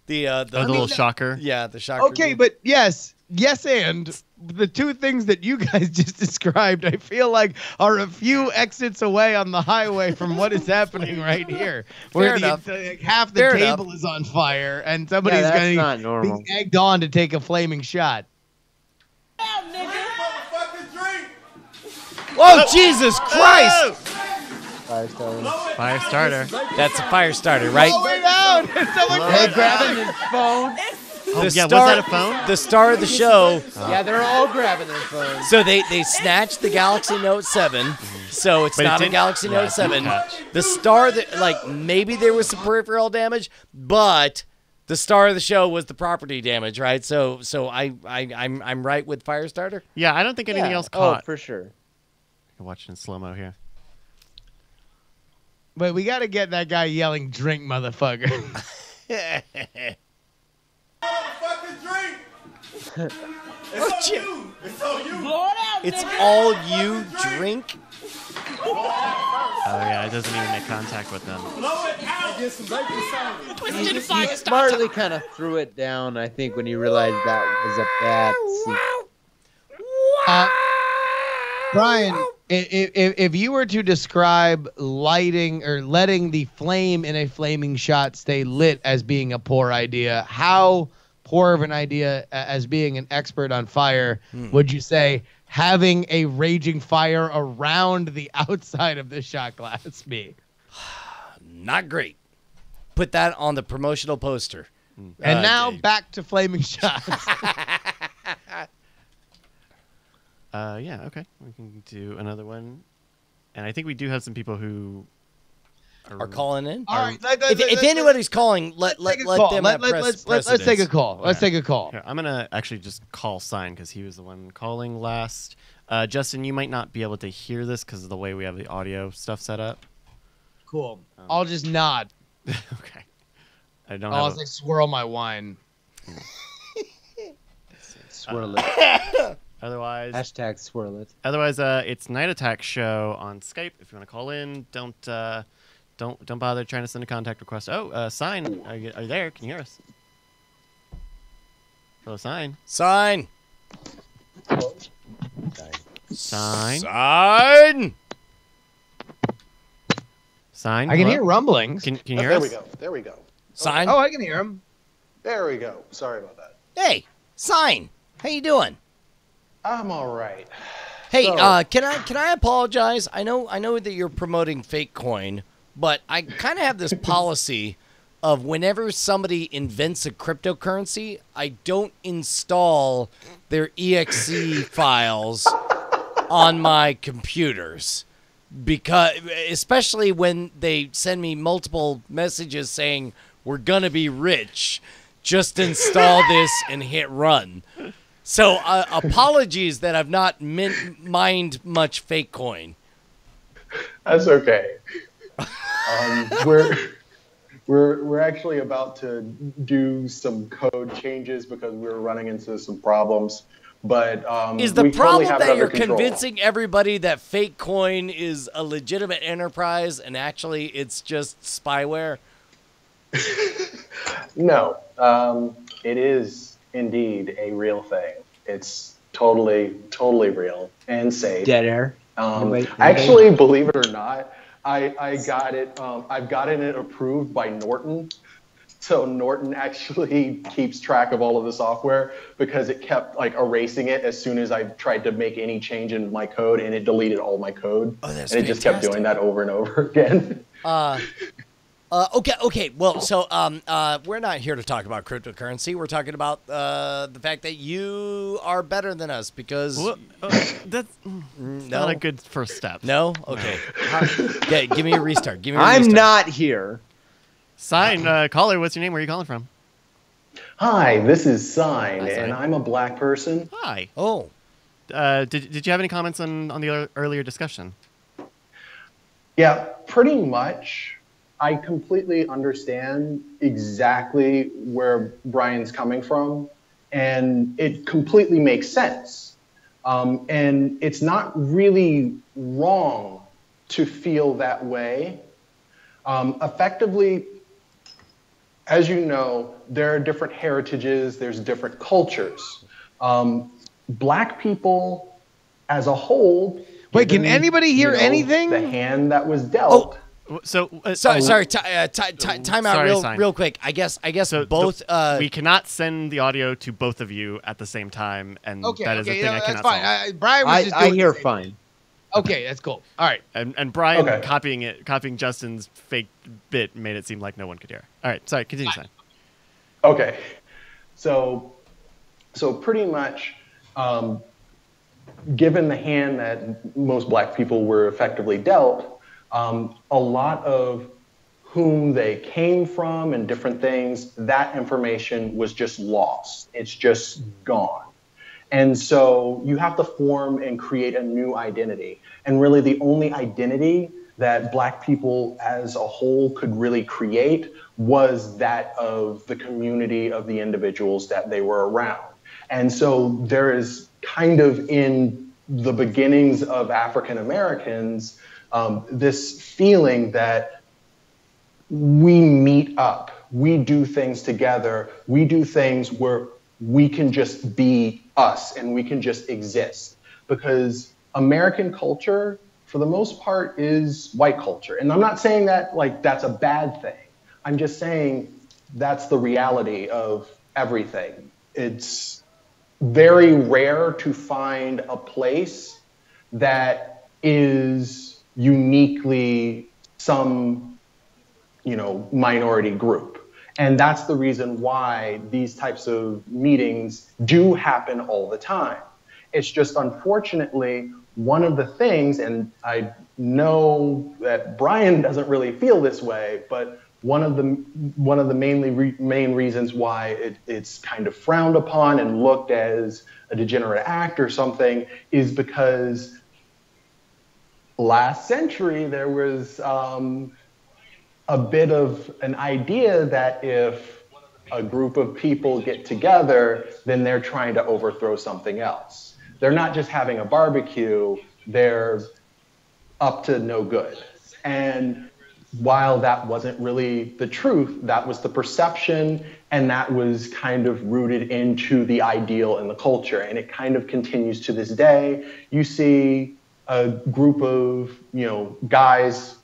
the little shocker. yeah, the shocker. Okay, game. but yes, and the 2 things that you guys just described, I feel like are a few exits away on the highway from what is happening right here, where enough. half the Fair table enough. is on fire and somebody's that's going not to normal. be egged on to take a flaming shot. Motherfucking drink. Whoa, Jesus Christ! Fire starter. Fire starter. That's a fire starter, right? Way down! Someone Hey, grabbing his phone. Oh, yeah, was that a phone? The star of the show. Yeah, they're all grabbing their phones. So they snatched the Galaxy Note 7, so it's But it not a didn't- Galaxy yeah, Note it didn't 7. catch. The star that, like, maybe there was some peripheral damage, but the star of the show was the property damage, right? So I'm right with Firestarter. Yeah, I don't think anything else Oh, caught. for sure. Watching slow mo here. But we got to get that guy yelling, "Drink, motherfucker." Motherfucking drink. Oh, It's on shit. you. It's on you. It's all you drink. Oh yeah, it doesn't even make contact with them. Blow it out. Get some bacon sandwich. He smartly kind of threw it down, I think, when he realized that was a bad scene. Brian, if you were to describe lighting or letting the flame in a flaming shot stay lit as being a poor idea, how poor of an idea, as being an expert on fire, would you say having a raging fire around the outside of the shot glass be? Not great. Put that on the promotional poster. And now Dave. back to flaming shots. Yeah, okay. We can do another one. And I think we do have some people who Are calling in. All right, If anybody's calling, let them have let's precedence. take a call. Let's take a call. Here, I'm going to actually just call Sign because he was the one calling last. Justin, you might not be able to hear this because of the way we have the audio stuff set up. Cool. I'll just nod. Okay. I don't I'll have like swirl my wine. Swirl it. otherwise, Swirl it. it's Night Attack Show on Skype. If you want to call in, don't bother trying to send a contact request. Oh, Sign, are you there? Can you hear us? Hello, Sign. Sign. Sign. Sign. Sign. I can hello? hear rumblings. Can you hear There us? we go. There we go. Sign. Oh, I can hear him. There we go. Sorry about that. Hey, Sign. How you doing? I'm all right. Hey, So- can I apologize? I know that you're promoting fake coin, but I kind of have this policy of whenever somebody invents a cryptocurrency, I don't install their exe files on my computers, because especially when they send me multiple messages saying we're gonna be rich, just install this and hit run. So apologies that I've not mined much fake coin. That's okay. We're actually about to do some code changes because we were running into some problems. But Is the we totally problem have it that under you're control. convincing everybody that fake coin is a legitimate enterprise and actually it's just spyware? No, it is indeed a real thing. It's totally real and safe. Dead air. Actually, believe it or not, I got it. I've gotten it approved by Norton. So Norton actually keeps track of all of the software because it kept like erasing it as soon as I tried to make any change in my code, and it deleted all my code. Oh, that's and it just kept doing that over and over again. Okay. Well, so we're not here to talk about cryptocurrency. We're talking about the fact that you are better than us because That's not a good first step. no. Okay, yeah, give me a restart. Give me. I'm restart. not here. Sign, caller, what's your name? Where are you calling from? Hi, this is Sign, Hi, Sign. and I'm a black person. Hi. Oh, Did you have any comments on the earlier discussion? Yeah, pretty much. I completely understand exactly where Brian's coming from, and it completely makes sense. And it's not really wrong to feel that way. Effectively, as you know, there are different heritages, there's different cultures. Black people as a whole. Wait, can given, anybody hear anything? The hand that was dealt. So sorry. Time out, Sorry, Sign. real quick. I guess So both. we cannot send the audio to both of you at the same time, and that is a thing I that's cannot fine. solve. Brian was just I doing hear the same. fine. Okay, that's cool. All right. And Brian Okay. copying Justin's fake bit made it seem like no one could hear. All right, sorry, continue, Sign. Okay, so pretty much, given the hand that most black people were effectively dealt, a lot of whom they came from and different things, that information was just lost. It's just gone. And so you have to form and create a new identity. And really the only identity that black people as a whole could really create was that of the community of the individuals that they were around. And so there is kind of in the beginnings of African Americans, this feeling that we meet up, we do things together, we do things where we can just be us and we can just exist. Because American culture, for the most part, is white culture. And I'm not saying that like that's a bad thing. I'm just saying that's the reality of everything. It's very rare to find a place that is uniquely some, minority group. And that's the reason why these types of meetings do happen all the time. It's just unfortunately one of the things, and I know that Brian doesn't really feel this way, but one of the main reasons why it's kind of frowned upon and looked as a degenerate act or something is because last century there was a bit of an idea that if a group of people get together, then they're trying to overthrow something else. They're not just having a barbecue, they're up to no good. And while that wasn't really the truth, that was the perception, and that was kind of rooted into the ideal and the culture. And it kind of continues to this day. You see a group of, guys,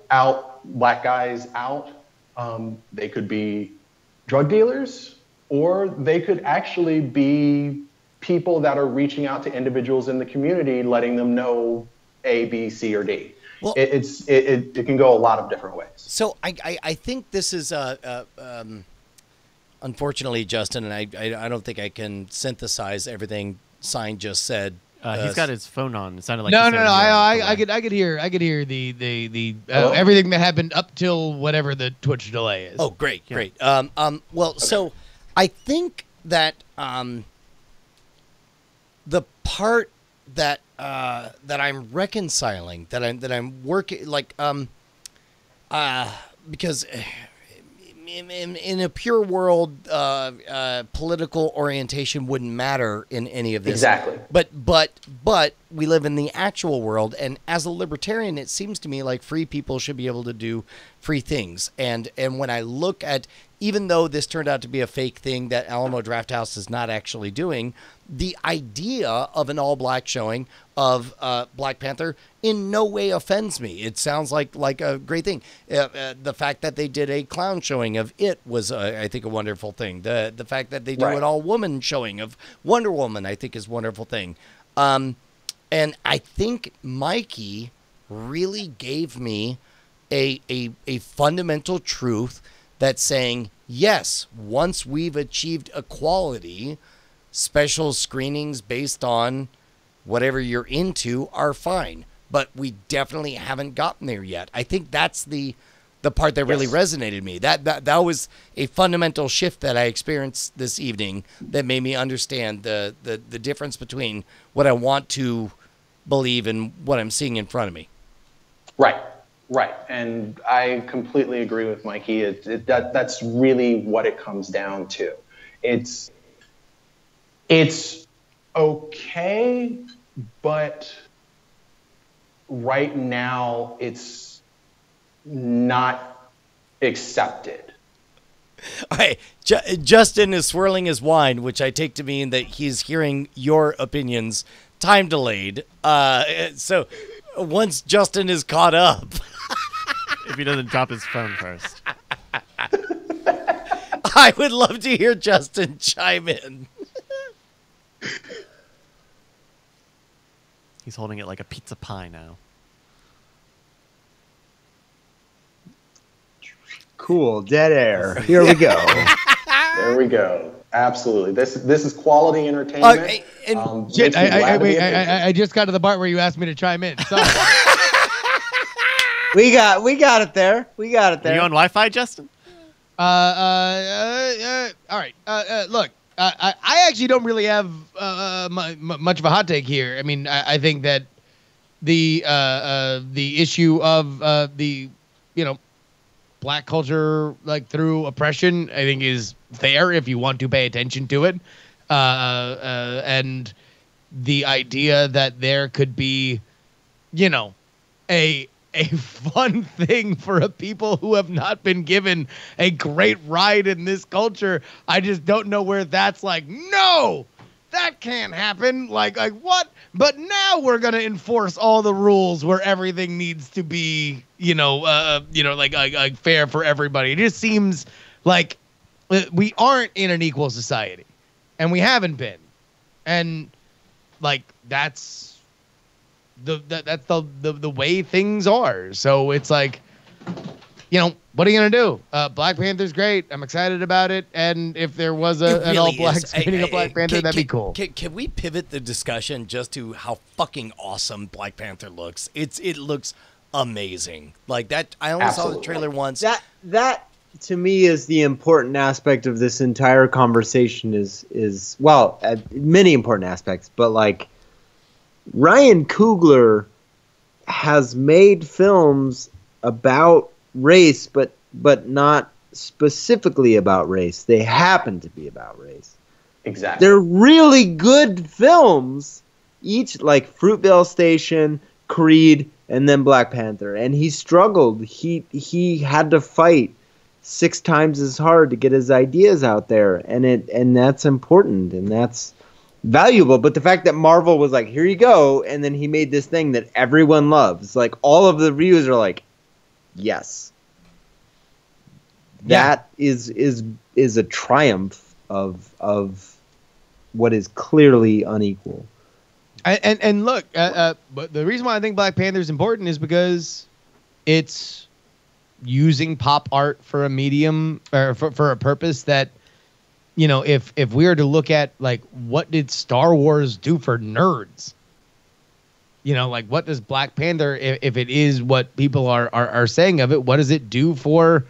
out, black guys out. They could be drug dealers, or they could actually be people that are reaching out to individuals in the community, letting them know A, B, C, or D. Well, it can go a lot of different ways. So I think this is unfortunately, Justin, and I don't think I can synthesize everything Sign just said. He's got his phone on. It sounded like No. I could hear the everything that happened up till whatever the Twitch delay is. Oh, great. Well, so I think that the part that I'm reconciling, that I'm working because in a pure world, political orientation wouldn't matter in any of this. Exactly. But we live in the actual world, and as a libertarian, it seems to me like free people should be able to do free things. And when I look at, even though this turned out to be a fake thing that Alamo Drafthouse is not actually doing, the idea of an all-black showing of Black Panther in no way offends me. It sounds like a great thing. The fact that they did a clown showing of It was, I think, a wonderful thing. The fact that they do an all-woman showing of Wonder Woman, I think, is a wonderful thing. And I think Mikey really gave me a fundamental truth that's saying, yes, once we've achieved equality, special screenings based on whatever you're into are fine. But we definitely haven't gotten there yet. I think that's the part that really resonated me. That was a fundamental shift that I experienced this evening that made me understand the difference between what I want to believe and what I'm seeing in front of me. Right. And I completely agree with Mikey. That's really what it comes down to. It's okay, but right now it's not accepted. All right. Justin is swirling his wine, which I take to mean that he's hearing your opinions time delayed. So once Justin is caught up, if he doesn't drop his phone first, I would love to hear Justin chime in. He's holding it like a pizza pie now. Cool, dead air. Here we go. There we go. Absolutely. This is quality entertainment. I just got to the part where you asked me to chime in. Sorry. We got it there. We got it there. Are you on Wi-Fi, Justin? All right. Look, I actually don't really have much of a hot take here. I mean, I think that the issue of the black culture through oppression, I think, is there if you want to pay attention to it, and the idea that there could be, a fun thing for a people who have not been given a great ride in this culture. I just don't know where that's no, that can't happen. Like what? But now we're going to enforce all the rules where everything needs to be, fair for everybody. It just seems like we aren't in an equal society, and we haven't been. And that's the way things are. So it's what are you gonna do? Black Panther's great. I'm excited about it. And if there was an all-black screening of Black Panther, that'd be cool. Can we pivot the discussion just to how fucking awesome Black Panther looks? It looks amazing. Like that. I only saw the trailer once. That to me is the important aspect of this entire conversation. Is many important aspects, but Ryan Coogler has made films about race, but not specifically about race. They happen to be about race. Exactly. They're really good films, each Fruitvale Station, Creed, and then Black Panther. And he struggled. He had to fight 6 times as hard to get his ideas out there, and that's important, and that's valuable. But the fact that Marvel was here you go, and then he made this thing that everyone loves, all of the reviews are yes, that is a triumph of what is clearly unequal. And look, but the reason why I think Black Panther is important is because it's using pop art for a medium or for a purpose that, you know, if we were to look at like what did Star Wars do for nerds, you know, like what does Black Panther, if it is what people are saying of it, what does it do for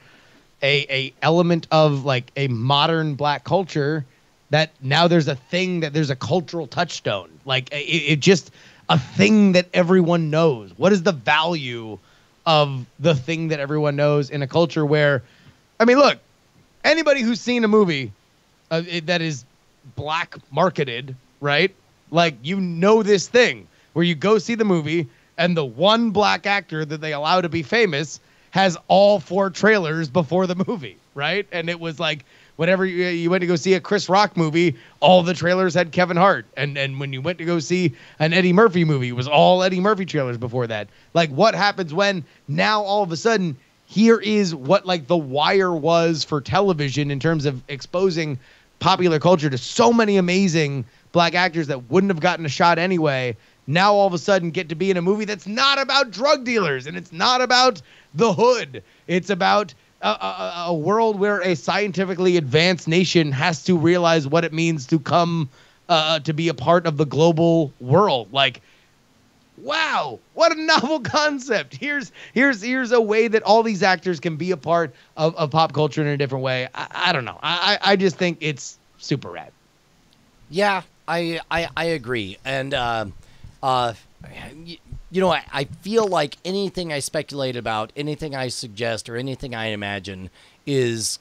a element of like a modern black culture that now there's a thing that there's a cultural touchstone, like it just a thing that everyone knows. What is the value of the thing that everyone knows in a culture where, I mean, look, anybody who's seen a movie that is black marketed, right? Like, you know, this thing where you go see the movie and the one black actor that they allow to be famous has all 4 trailers before the movie, right? And it was like, whenever you went to go see a Chris Rock movie, all the trailers had Kevin Hart. And when you went to go see an Eddie Murphy movie, it was all Eddie Murphy trailers before that. Like, what happens when now all of a sudden here is what like The Wire was for television in terms of exposing popular culture to so many amazing black actors that wouldn't have gotten a shot anyway. Now all of a sudden get to be in a movie that's not about drug dealers and it's not about the hood. It's about a world where a scientifically advanced nation has to realize what it means to come to be a part of the global world. Like, wow, what a novel concept. Here's a way that all these actors can be a part of pop culture in a different way. I don't know. I just think it's super rad. Yeah, I agree. And, you know, I feel like anything I speculate about, anything I suggest, or anything I imagine is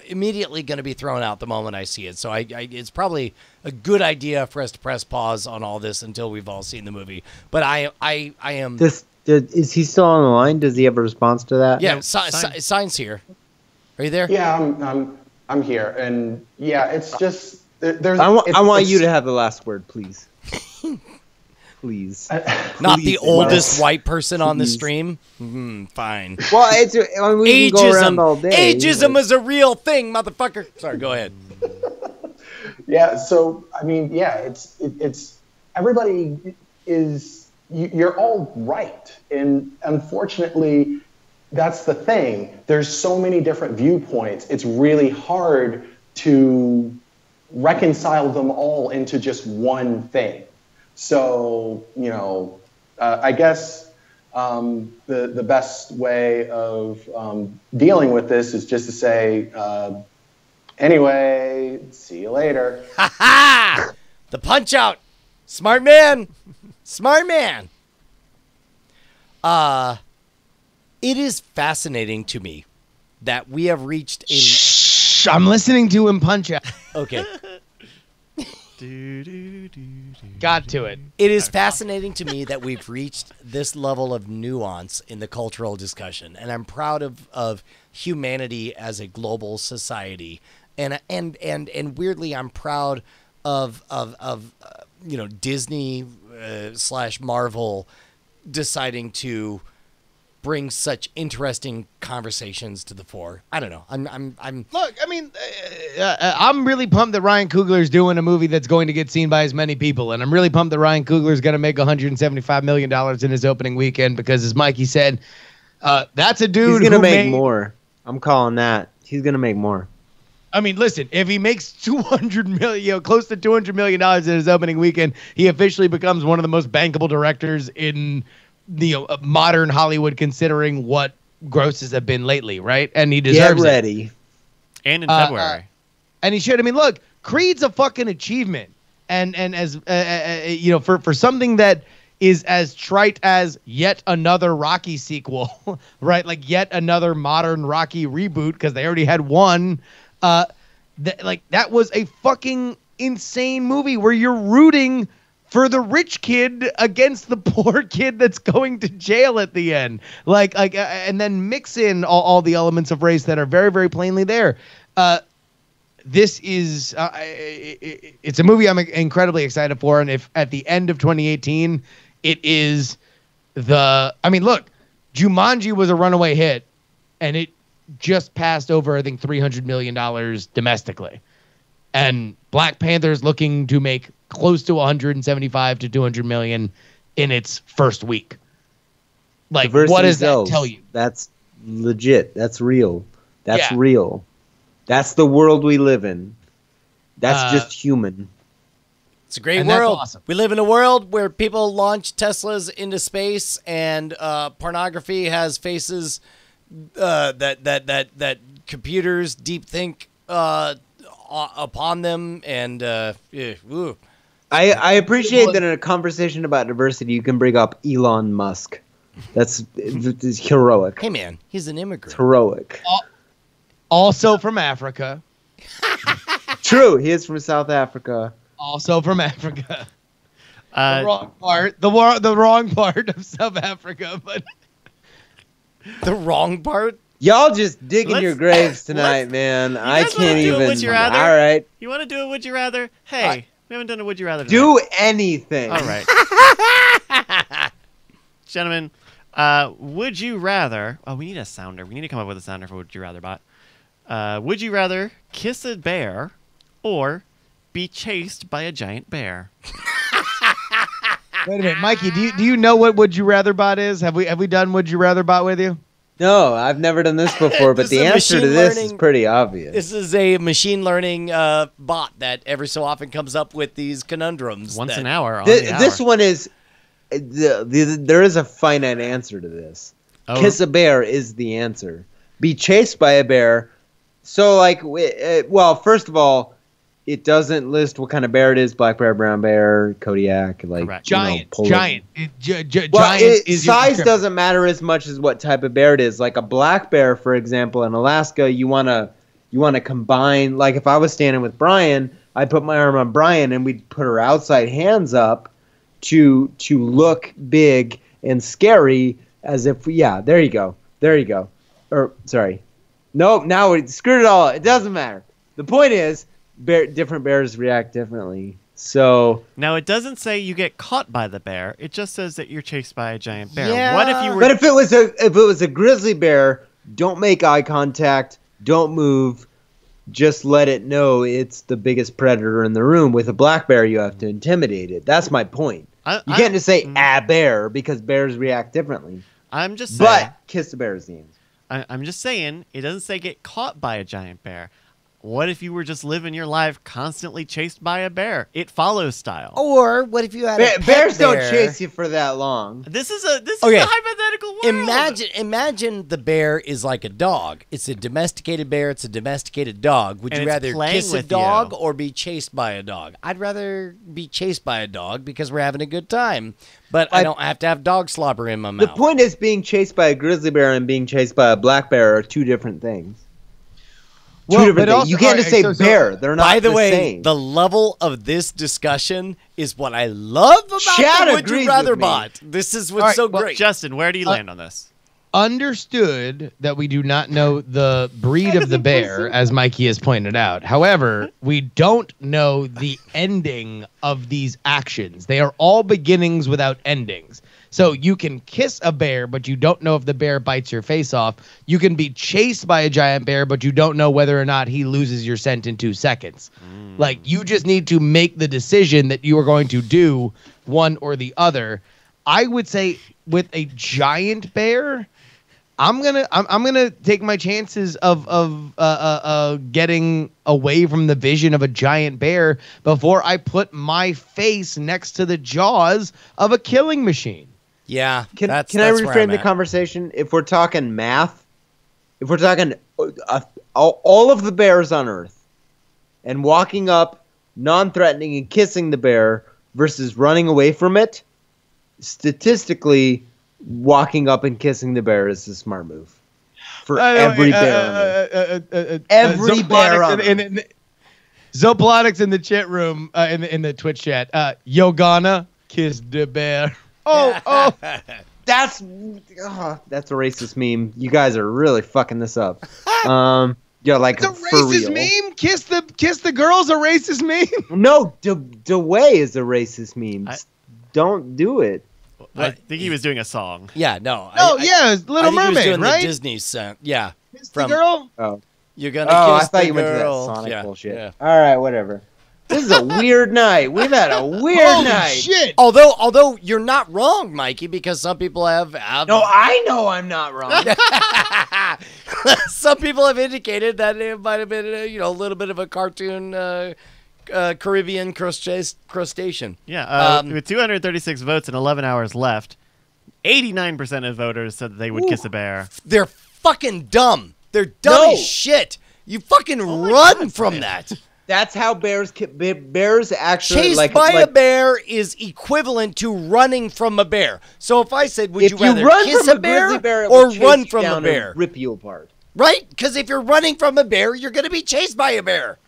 immediately going to be thrown out the moment I see it. So it's probably a good idea for us to press pause on all this until we've all seen the movie. But I am... Is he still on the line? Does he have a response to that? Yeah, Sign's here. Are you there? Yeah, I'm here. And yeah, it's just... I want you to have the last word, please. Please. Not the oldest white person on the stream? Fine. Well, we can go around all day. Ageism is a real thing, motherfucker. Sorry, go ahead. Yeah, so, I mean, yeah, it's everybody is, you're all right. And unfortunately, that's the thing. There's so many different viewpoints. It's really hard to reconcile them all into just one thing. So, you know, I guess the best way of dealing with this is just to say, anyway, see you later. Ha ha! The punch out. Smart man. Smart man. It is fascinating to me that we have reached a... Shh, I'm listening to him punch out. Okay. Got to it. It is fascinating to me that we've reached this level of nuance in the cultural discussion, and I'm proud of humanity as a global society, and weirdly, I'm proud of you know, Disney / Marvel deciding to bring such interesting conversations to the fore. I don't know. I'm Look, I mean, I'm really pumped that Ryan Coogler's doing a movie that's going to get seen by as many people, and I'm really pumped that Ryan Coogler's going to make $175 million in his opening weekend because, as Mikey said, that's a dude He's going to make more. I'm calling that. He's going to make more. I mean, listen, if he makes $200 million, close to $200 million in his opening weekend, he officially becomes one of the most bankable directors in the modern Hollywood, considering what grosses have been lately, right? And he deserves ready. it. And in February. And he should. I mean, look, Creed's a fucking achievement. And as, you know, for something that is as trite as yet another Rocky sequel, right? Like yet another modern Rocky reboot, because they already had one. That was a fucking insane movie where you're rooting for the rich kid against the poor kid that's going to jail at the end. And then mix in all the elements of race that are very, very plainly there. This is, it's a movie I'm incredibly excited for. And if at the end of 2018, it is look, Jumanji was a runaway hit and it just passed over, I think, $300 million domestically. and Black Panther's looking to make close to 175 to 200 million in its first week. Like, what does that tell you? That's legit. That's real. That's Yeah. real. That's the world we live in. That's just human. It's a great And that's world. awesome. We live in a world where people launch Teslas into space, and pornography has faces that computers deep think upon them, and ooh. I appreciate that in a conversation about diversity, you can bring up Elon Musk. That's it's heroic. Hey man, he's an immigrant. It's heroic. Also from Africa. True, he is from South Africa. Also from Africa. The Uh, wrong part. The wrong part of South Africa, but The wrong part. Y'all just digging Let's- your graves tonight, man. I guys wanna can't do it, even. would you rather? All right, you want to do a would you rather? Hey, we haven't done a would you rather. do anything. All right. Gentlemen, would you rather... Oh, we need a sounder. We need to come up with a sounder for would you rather bot. Would you rather kiss a bear or be chased by a giant bear? wait a minute, Mikey. Do you know what Would You Rather Bot is? Have we done Would You Rather Bot with you? No, I've never done this before, but This the is a answer to machine this is learning- pretty obvious. This is a machine learning bot that every so often comes up with these conundrums. Once that- an hour on Th- the hour. this one is there is a finite answer to this. Oh. Kiss a bear is the answer. Be chased by a bear. So, like, well, first of all, it doesn't list what kind of bear it is: black bear, brown bear, Kodiak, like Correct. Giant. polar- Giant. Well, Giant is your size descriptor. doesn't matter as much as what type of bear it is. Like a black bear, for example, in Alaska, you wanna combine. Like if I was standing with Brian, I'd put my arm on Brian, and we'd put our outside hands up to look big and scary, as if there you go. Or sorry, nope. Now we screwed it all. It doesn't matter. The point is, different bears react differently. So Now, it doesn't say you get caught by the bear. It just says that you're chased by a giant bear. Yeah. What if you were... But if it was a grizzly bear, don't make eye contact, don't move, just let it know it's the biggest predator in the room. With a black bear, you have to intimidate it. That's my point. You can't just say a bear because bears react differently. I'm just saying... But kiss the bear is the answer. I'm just saying, it doesn't say get caught by a giant bear. What if you were just living your life constantly chased by a bear? It follows style. Or what if you had a pet Bears don't bear? chase you for that long. This is a Okay. hypothetical world. Imagine the bear is like a dog. It's a domesticated bear. It's a domesticated dog. Would And you it's rather playing kiss a with dog you. or be chased by a dog? I'd rather be chased by a dog because we're having a good time. But I don't have to have dog slobber in my mouth. The point is, being chased by a grizzly bear and being chased by a black bear are two different things. Well, Two different but things. also- You can't just say alright, so- bear. They're not By the way, same. the level of this discussion is what I love about Chad the Would agrees You Rather with me. bot. This is what's Alright, so well, great. Justin, where do you land on this? Understood that we do not know the breed of the bear, as Mikey has pointed out. However, we don't know the ending of these actions. They are all beginnings without endings. So you can kiss a bear, but you don't know if the bear bites your face off. You can be chased by a giant bear, but you don't know whether or not he loses your scent in 2 seconds. Like, you just need to make the decision that you are going to do one or the other. I would say with a giant bear, I'm gonna take my chances of getting away from the vision of a giant bear before I put my face next to the jaws of a killing machine. Yeah. Can that's I where I'm reframe the at. conversation? If we're talking math, if we're talking all of the bears on Earth and walking up, non-threatening, and kissing the bear versus running away from it, statistically, walking up and kissing the bear is a smart move for every bear on Earth. Every bear on Earth. Zoplonics in the chat room, in the Twitch chat. Yogana kiss the bear. Oh. That's a racist meme. You guys are really fucking this up. Yeah, like It's a for racist real. meme. Kiss the girl's a racist meme. No, DeWay is a racist meme. Don't do it. I think he was doing a song. Yeah, no. Oh yeah, I Little think he was Mermaid, doing right? the Disney sound. Yeah. Kiss from- the girl. Oh, You're gonna Oh, I kiss thought the you went to that girl. Sonic Yeah, bullshit. yeah. All right, whatever. This is a weird night. We've had a weird Holy night. shit! Although you're not wrong, Mikey, because some people have No, I know I'm not wrong. some people have indicated that it might have been a little bit of a cartoon Caribbean crustacean. Yeah, with 236 votes and 11 hours left, 89% of voters said that they would kiss a bear. They're fucking dumb. They're dumb No. as shit. You fucking Oh my run God, from Brian. that. That's how bears actually Chased by a bear is equivalent to running from a bear. So if I said, would If you you rather run kiss from a grizzly bear it or will chase run you from a down bear? and rip you apart. Right? Because if you're running from a bear, you're going to be chased by a bear.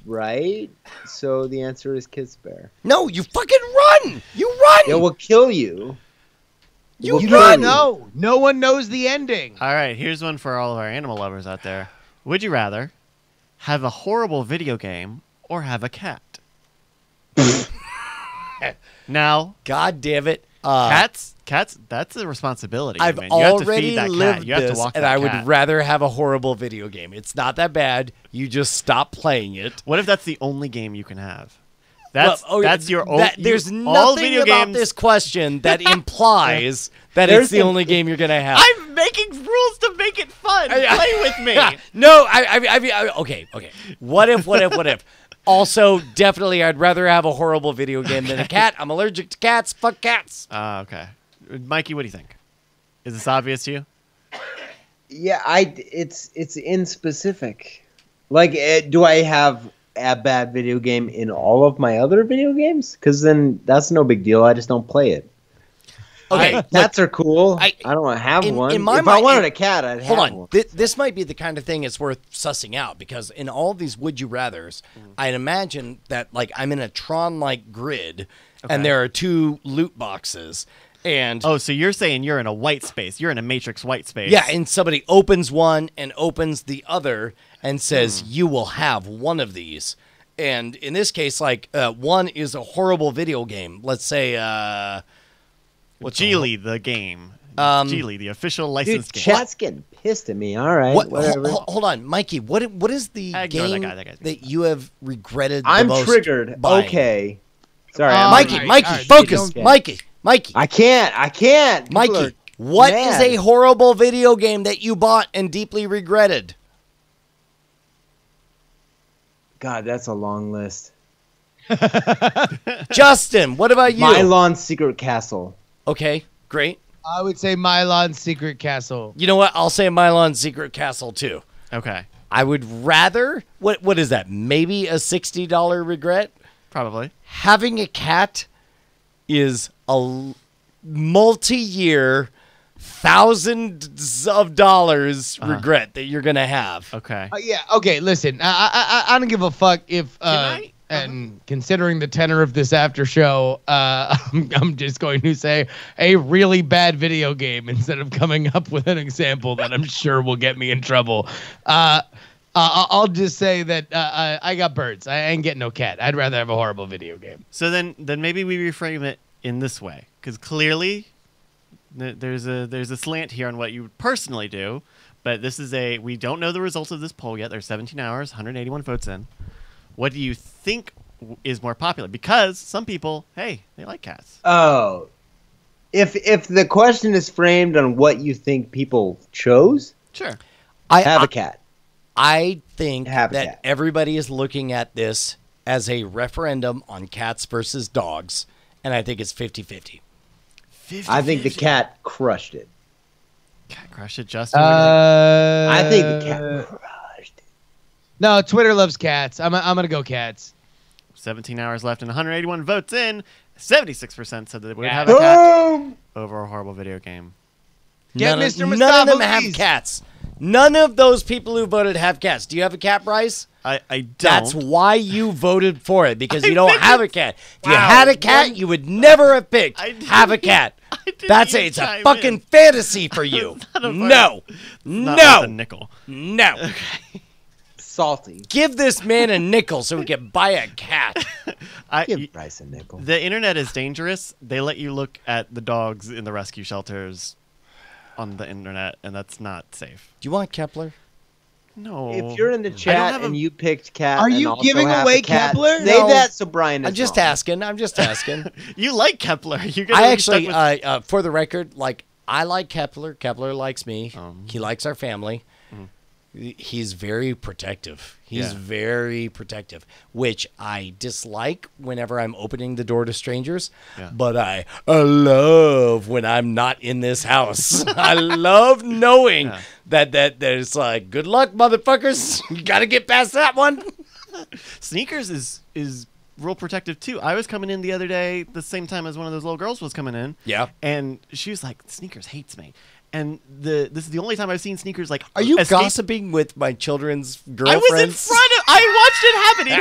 Right? So the answer is kiss bear. No, you fucking run. You run. It will kill you. You You run. don't know. No one knows the ending. All right, here's one for all of our animal lovers out there. Would you rather have a horrible video game or have a cat? Now, God damn it. cats, that's a responsibility. I've man. You have to already feed that lived cat. You have this, to walk and that I would cat. rather have a horrible video game. It's not that bad. You just stop playing it. What if that's the only game you can have? That's Well, that's your old. There's all nothing video about games. this question that implies that There's it's the some- only game you're gonna have. I'm making rules to make it fun. Play with me. No, okay. What if? Also, definitely, I'd rather have a horrible video game than a cat. I'm allergic to cats. Fuck cats. Okay, Mikey, what do you think? Is this obvious to you? Yeah, it's in specific. Like, do I have a bad video game in all of my other video games? Because then that's no big deal. I just don't play it. Okay, Cats are cool. I- I don't have in- one. in my If I mind- wanted a cat, I'd hold have on. one. This might be the kind of thing it's worth sussing out, because in all these would you rathers, I'd imagine that like I'm in a Tron-like grid, and there are two loot boxes, and Oh, so you're saying you're in a white space? You're in a matrix white space? yeah, and somebody opens one and opens the other and says you will have one of these. And in this case, like one is a horrible video game. Let's say Geely, the game. Geely, the official Dude, licensed game. chat's getting pissed at me. All right, whatever. Hold on, Mikey. What is the Ignore that game guy, that guy's that you have regretted the I'm most triggered. buying? Okay. Sorry, Oh, I'm Mikey, Alright, Mikey, alright, focus. don't- Mikey, I can't. People Mikey. are What is mad. a horrible video game that you bought and deeply regretted? God, that's a long list. Justin, what about you? Mylon's Secret Castle. Okay, great. I would say Mylon's Secret Castle. You know what? I'll say Mylon's Secret Castle too. Okay, I would rather what is that? Maybe a $60 regret? probably. Having a cat is a multi-year thousands of dollars regret that you're gonna have. Okay. Yeah. Okay. Listen, I don't give a fuck if. I? And considering the tenor of this after show, I'm just going to say a really bad video game instead of coming up with an example that I'm sure will get me in trouble. I'll just say that I got birds. I ain't getting no cat. I'd rather have a horrible video game. So then maybe we reframe it in this way, because clearly there's a slant here on what you would personally do, but we don't know the results of this poll yet. There's 17 hours, 181 votes in. What do you think is more popular? Because some people, hey, they like cats. Oh, if the question is framed on what you think people chose, Sure. have a cat. I think Have a that cat. everybody is looking at this as a referendum on cats versus dogs, and I think it's 50-50. I think the cat crushed it. Cat crush it, Justin. What do you think? I think the cat crushed it. No, Twitter loves cats. I'm gonna go cats. 17 hours left and 181 votes in. 76% said that they would have a cat Boom! over a horrible video game. Get None, Mr. none of Mustafa, them have please. cats. None of those people who voted have cats. Do you have a cat, Bryce? I don't. That's why you voted for it, because you don't think have a cat. If you Wow. had a cat, you would never have picked I didn't- have a cat. didn't That's even it's a chime fucking in. fantasy for you. not a No. Not No. worth a nickel. No. Salty. Give this man a nickel so we can buy a cat. Give Bryce a nickel. The internet is dangerous. They let you look at the dogs in the rescue shelters on the internet, and that's not safe. Do you want Kepler? No. If you're in the I don't chat have and a- you picked cat, Are and you also giving have away a cat, Kepler? Say No. that so Brian is I'm just wrong. asking. I'm just asking. You like Kepler. You're gonna I be stuck actually, with- for the record, like I like Kepler. Kepler likes me. Um. He likes our family. He's very protective. He's Yeah. very protective, which I dislike whenever I'm opening the door to strangers. Yeah. But I love when I'm not in this house. I love knowing Yeah. that there's like, good luck, motherfuckers. You got to get past that one. Sneakers is real protective too. I was coming in the other day, the same time as one of those little girls was coming in. Yeah. And she was like, "Sneakers hates me." And this is the only time I've seen Sneakers like. Are you escape- gossiping with my children's I girlfriends? was in front of. I watched it happen. It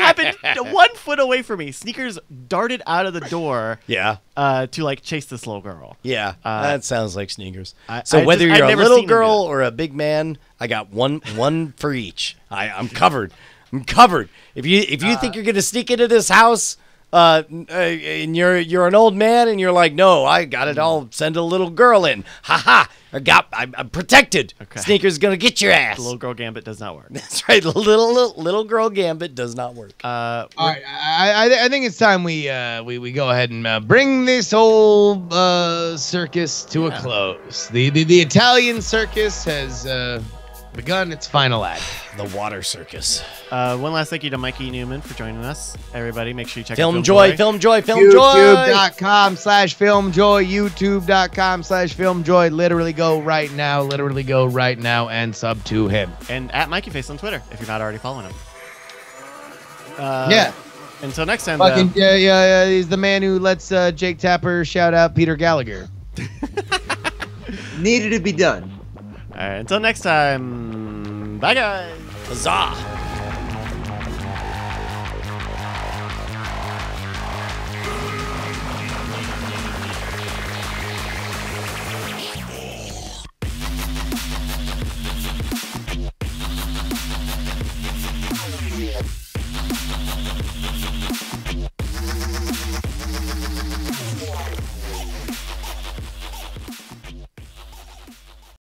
happened 1 foot away from me. Sneakers darted out of the door. Yeah. To like chase this little girl. Yeah, that sounds like sneakers. I So whether just- I'd you're a never little seen them girl yet. or a big man, I got one for each. I'm covered. I'm covered. If you think you're gonna sneak into this house, and you're an old man and you're like, no, I got it. I'll send a little girl in. Ha ha! I'm protected. Okay. Sneakers gonna get your ass. The little girl gambit does not work. That's right. Little girl gambit does not work. All right, I think it's time we go ahead and bring this whole circus to a close. The Italian circus has begun its final act. The water circus. One last thank you to Mikey Newman for joining us. Everybody, make sure you check out Film Joy. YouTube.com/FilmJoy. YouTube.com/FilmJoy. Literally go right now. Literally go right now and sub to him. And at MikeyFace on Twitter if you're not already following him. Yeah. Until next time. Fucking yeah. He's the man who lets Jake Tapper shout out Peter Gallagher. Needed to be done. All right. Until next time. Bye, guys. Huzzah!